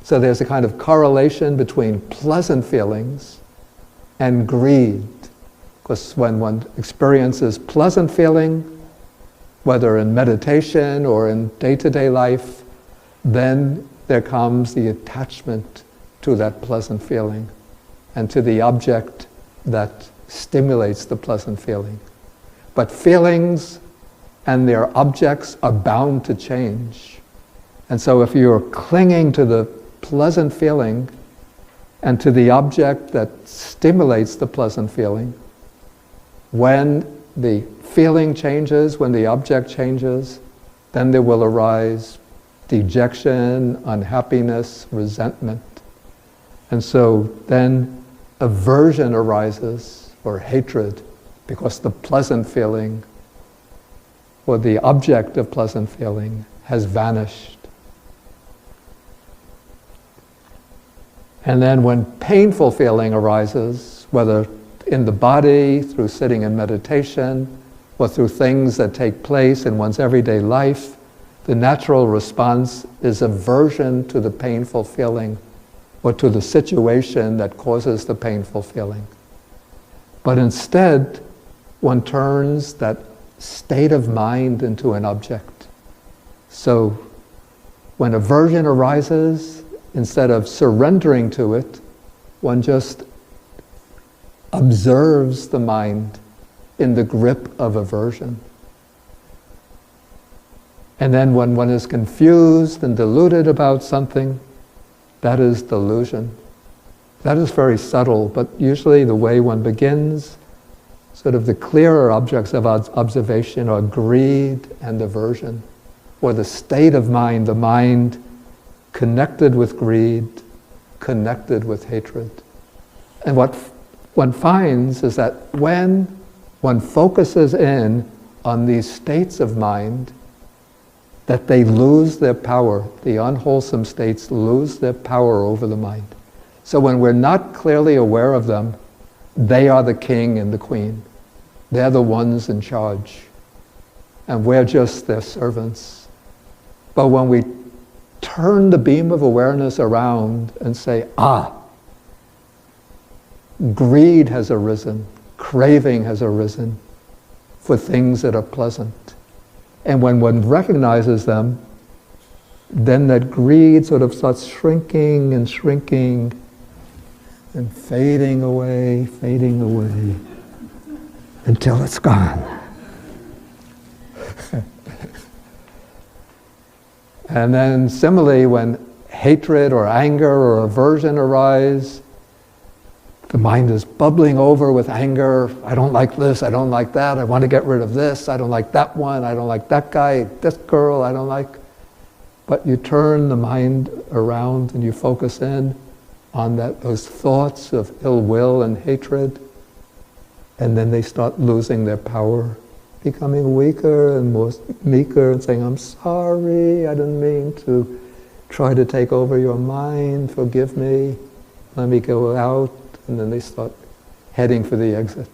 So there's a kind of correlation between pleasant feelings and greed. Because when one experiences pleasant feeling, whether in meditation or in day-to-day life, then there comes the attachment to that pleasant feeling and to the object that stimulates the pleasant feeling. But feelings and their objects are bound to change. And so if you're clinging to the pleasant feeling and to the object that stimulates the pleasant feeling, when the feeling changes, when the object changes, then there will arise dejection, unhappiness, resentment. And so then aversion arises, or hatred, because the pleasant feeling or the object of pleasant feeling has vanished. And then when painful feeling arises, whether in the body, through sitting in meditation, or through things that take place in one's everyday life, the natural response is aversion to the painful feeling or to the situation that causes the painful feeling. But instead, one turns that state of mind into an object. So when aversion arises, instead of surrendering to it, one just observes the mind in the grip of aversion. And then when one is confused and deluded about something, that is delusion. That is very subtle, but usually the way one begins, sort of the clearer objects of observation are greed and aversion, or the state of mind, the mind connected with greed, connected with hatred. And what one finds is that when one focuses in on these states of mind, that they lose their power. The unwholesome states lose their power over the mind. So when we're not clearly aware of them, they are the king and the queen. They're the ones in charge. And we're just their servants. But when we turn the beam of awareness around and say, greed has arisen, craving has arisen for things that are pleasant. And when one recognizes them, then that greed sort of starts shrinking and shrinking and fading away, until it's gone. And then similarly, when hatred or anger or aversion arise, the mind is bubbling over with anger. I don't like this, I don't like that, I want to get rid of this, I don't like that one, I don't like that guy, this girl, I don't like. But you turn the mind around and you focus in on those thoughts of ill will and hatred, and then they start losing their power, becoming weaker and more meeker and saying, I'm sorry, I didn't mean to try to take over your mind, forgive me, let me go out. And then they start heading for the exit.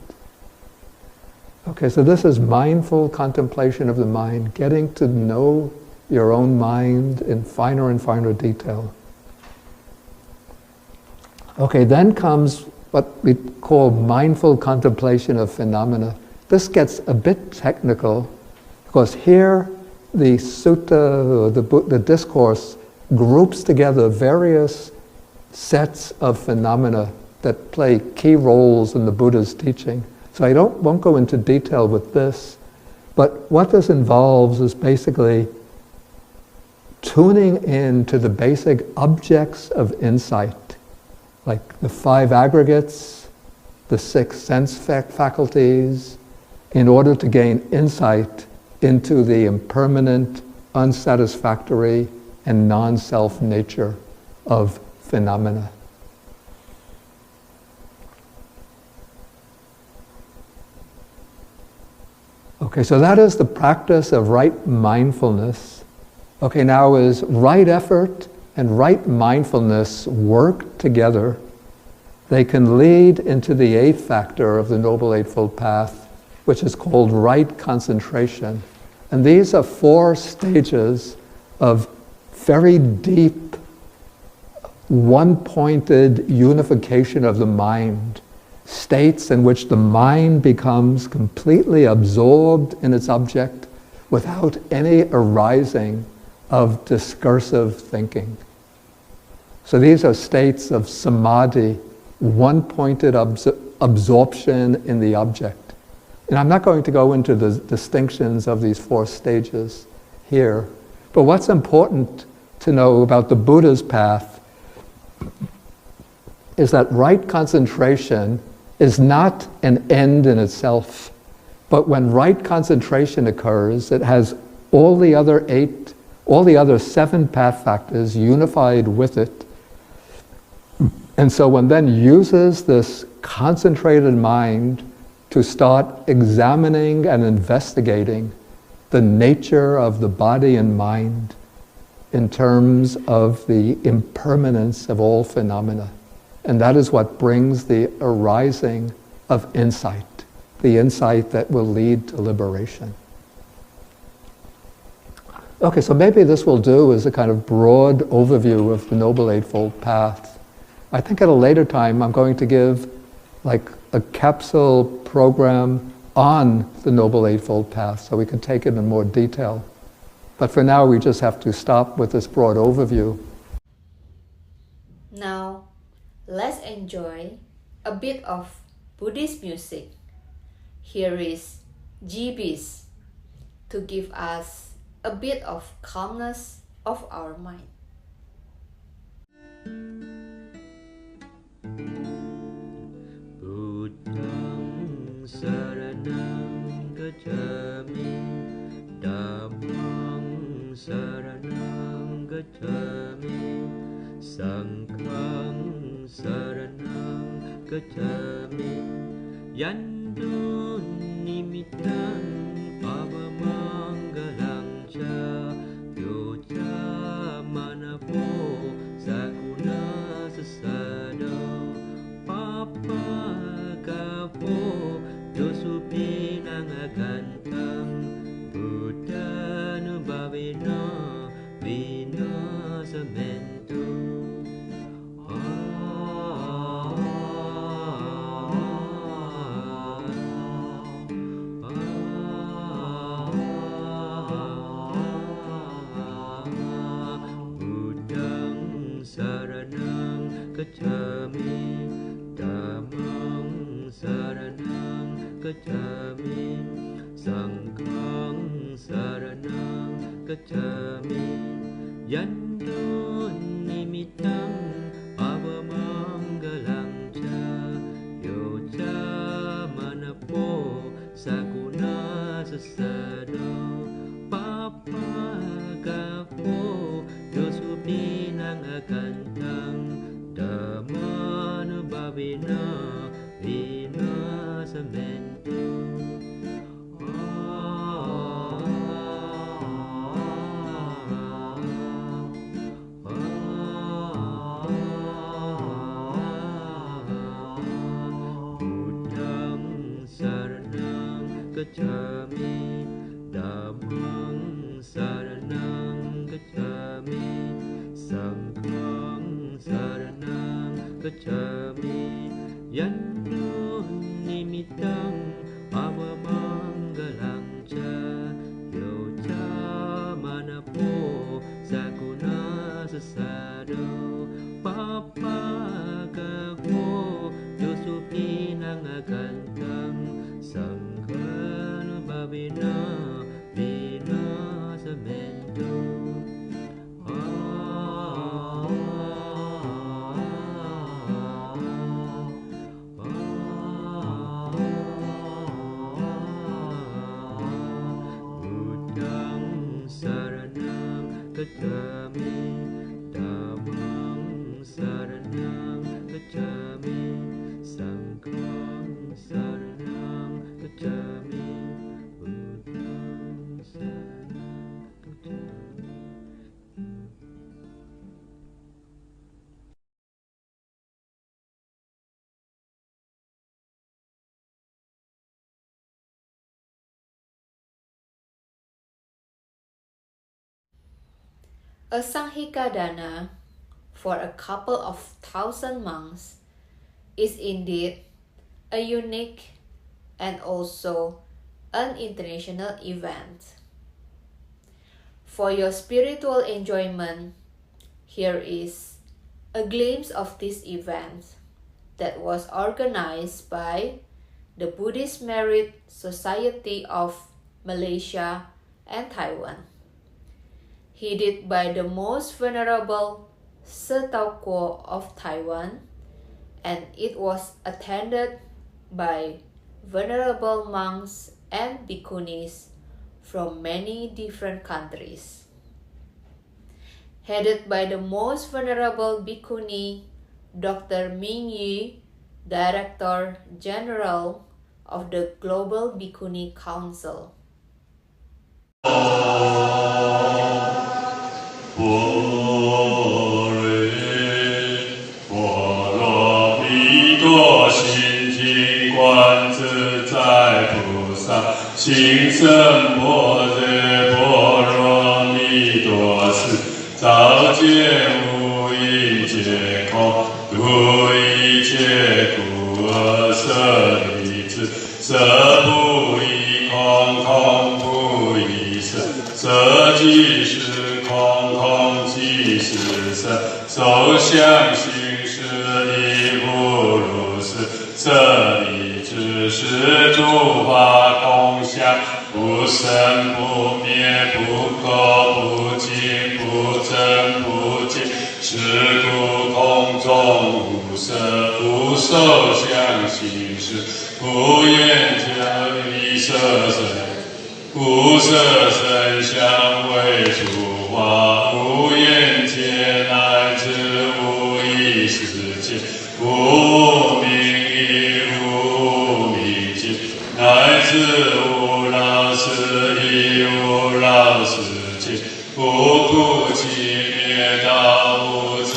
Okay, so this is mindful contemplation of the mind, getting to know your own mind in finer and finer detail. Okay, then comes what we call mindful contemplation of phenomena. This gets a bit technical because here the sutta, or the discourse, groups together various sets of phenomena that play key roles in the Buddha's teaching. So I won't go into detail with this, but what this involves is basically tuning in to the basic objects of insight, like the 5 aggregates, the 6 sense faculties, in order to gain insight into the impermanent, unsatisfactory, and non-self nature of phenomena. Okay, so that is the practice of right mindfulness. Okay, now is right effort and right mindfulness work together, they can lead into the 8th factor of the Noble Eightfold Path, which is called right concentration. And these are 4 stages of very deep, one-pointed unification of the mind, states in which the mind becomes completely absorbed in its object without any arising of discursive thinking. So these are states of samadhi, one-pointed absorption in the object. And I'm not going to go into the distinctions of these 4 stages here, but what's important to know about the Buddha's path is that right concentration is not an end in itself, but when right concentration occurs, it has all the other 7 path factors unified with it. And so one then uses this concentrated mind to start examining and investigating the nature of the body and mind in terms of the impermanence of all phenomena. And that is what brings the arising of insight, the insight that will lead to liberation. Okay, so maybe this will do as a kind of broad overview of the Noble Eightfold Path. I think at a later time I'm going to give like a capsule program on the Noble Eightfold Path so we can take it in more detail. But for now we just have to stop with this broad overview. Now, let's enjoy a bit of Buddhist music. Here is G-Beats to give us a bit of calmness of our mind. Buddhang saranang gacchami, Dhammang saranang gacchami, Sanghang saranang gacchami, Yandun nimittang avamanggalang ca, Yoca manapo sakuna sasado, Papa kapo dosupi nangagantang, Buddha nubhavina vinasamento. Buddhang saranang gacchami, Dhammang saranang gacchami, Sanghang saranang gacchami, Yandun nimittang avamanggalang ca, Yoca manapo sakuna sasado, Papa kapo dosupi nangagantang, Dhamma nubhavina vinasamento. Buddhang saranang gacchami Dhammang saranang gacchami Sanghang saranang gacchami Yannun nimitang pamamanggalang cha Yo cha manapo sakuna sasado Papagaho Yosupinang agantang Sangkano babina Vina samendo Buddhang saranang gacchami Dhammang saranang gacchami Sanghang saranang gacchami Buddhang saranang gacchami A Sanghika Dana for a couple of thousand monks is indeed a unique and also an international event. For your spiritual enjoyment, here is a glimpse of this event that was organized by the Buddhist Merit Society of Malaysia and Taiwan, headed by the most venerable Setauquo of Taiwan, and it was attended by venerable monks and bhikkhunis from many different countries. Headed by the most venerable bhikkhuni, Dr. Ming Yu, Director General of the Global Bhikkhuni Council. 行深般若波罗蜜多时，照见无一切空，度一切苦厄舍利子，色不异空，空不异色，色即是空，空即是色，受想行识亦不如是，舍利子是诸法空相，不生不灭，不垢不净，不增不减，是故空中无色，不受想行识，不言者一色身，故色身相为诸法，无眼界乃至无意识界，无明亦无明界，乃至无老死亦无老死界，不苦集灭道，无智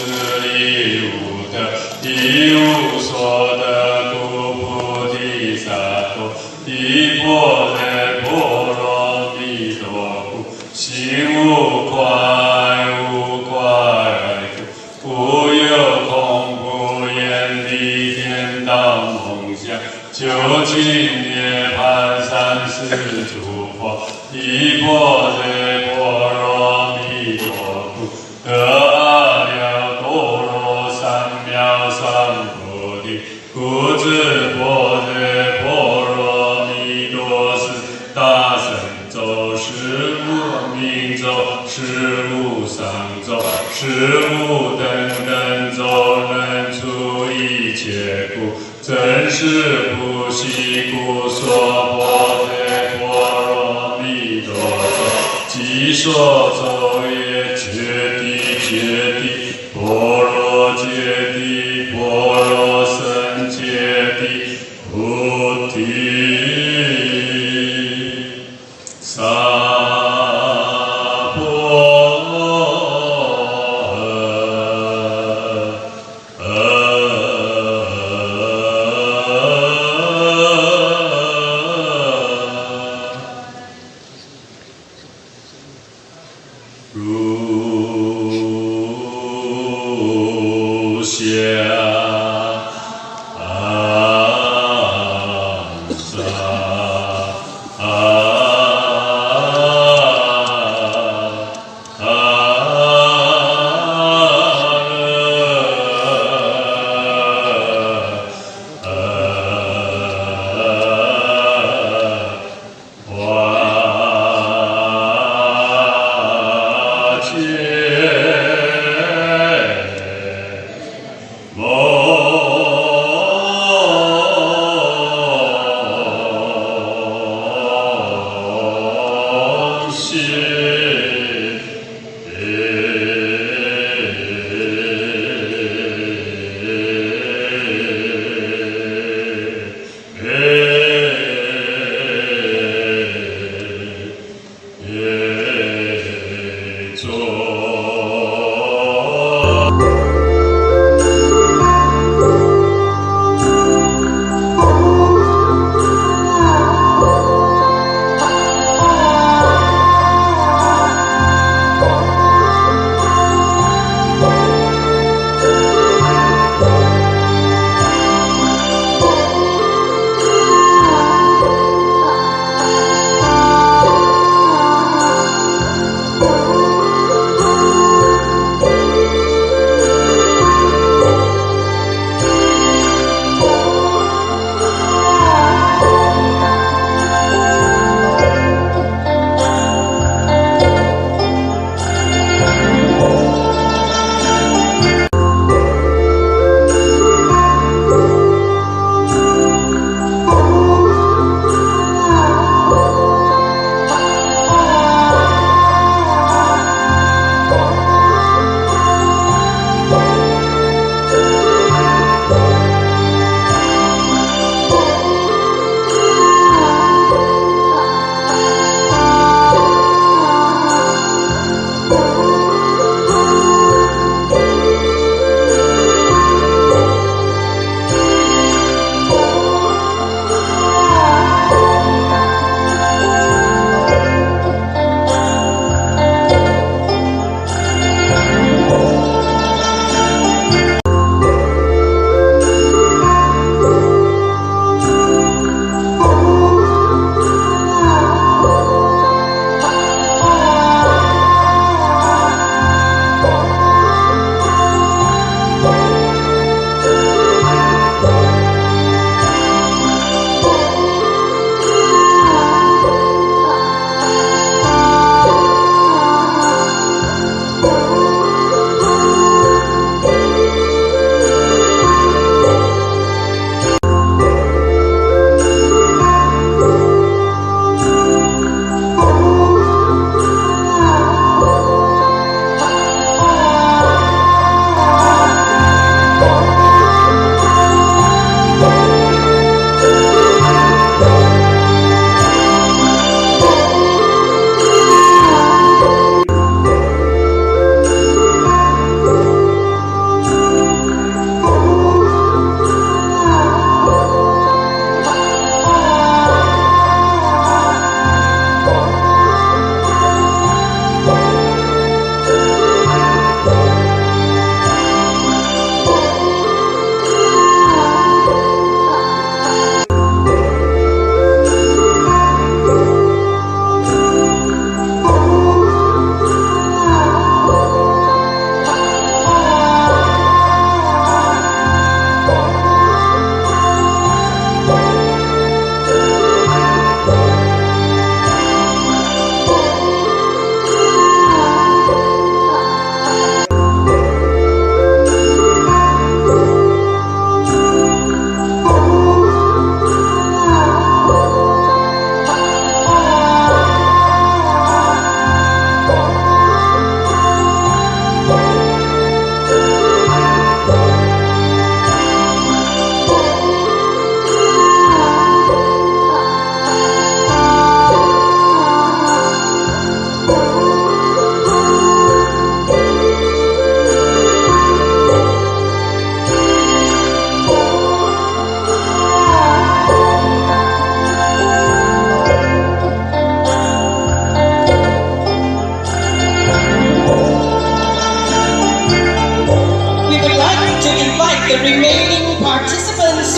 亦无得，亦无所得，故菩提萨埵依般若波罗蜜多故，心无快，无快故，无有空，不言离颠倒梦想，究竟涅槃三世诸佛，依般若波罗蜜多故，得阿耨多罗三藐三菩提。故知般若波罗蜜多时，大神咒是无明咒，是无上咒，是无等等咒，能除一切苦，真实不息故说般若波罗蜜多咒，即说咒也，揭谛揭谛，波罗揭谛，波罗僧揭谛，菩提萨婆诃。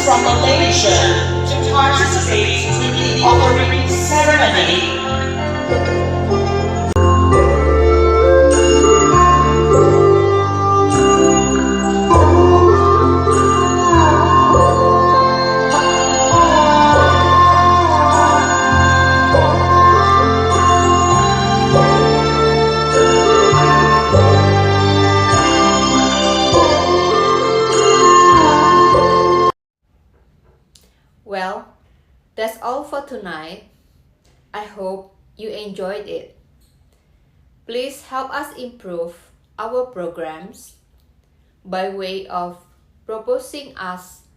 from Malaysia to participate in the offering ceremony. Well, that's all for tonight. I hope you enjoyed it. Please help us improve our programs by way of proposing us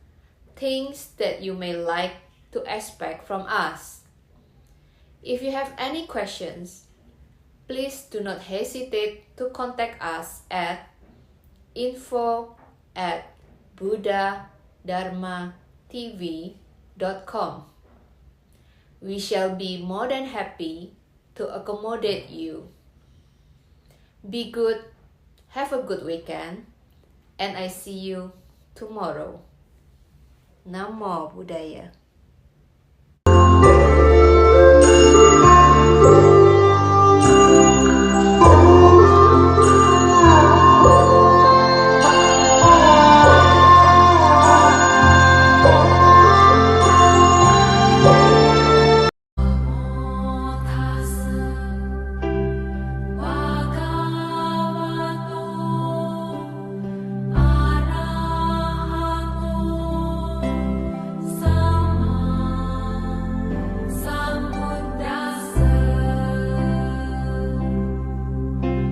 things that you may like to expect from us. If you have any questions, please do not hesitate to contact us at info@buddhadharmatv.com. We shall be more than happy to accommodate you. Be good, have a good weekend, and I see you tomorrow. Namo Buddhaya.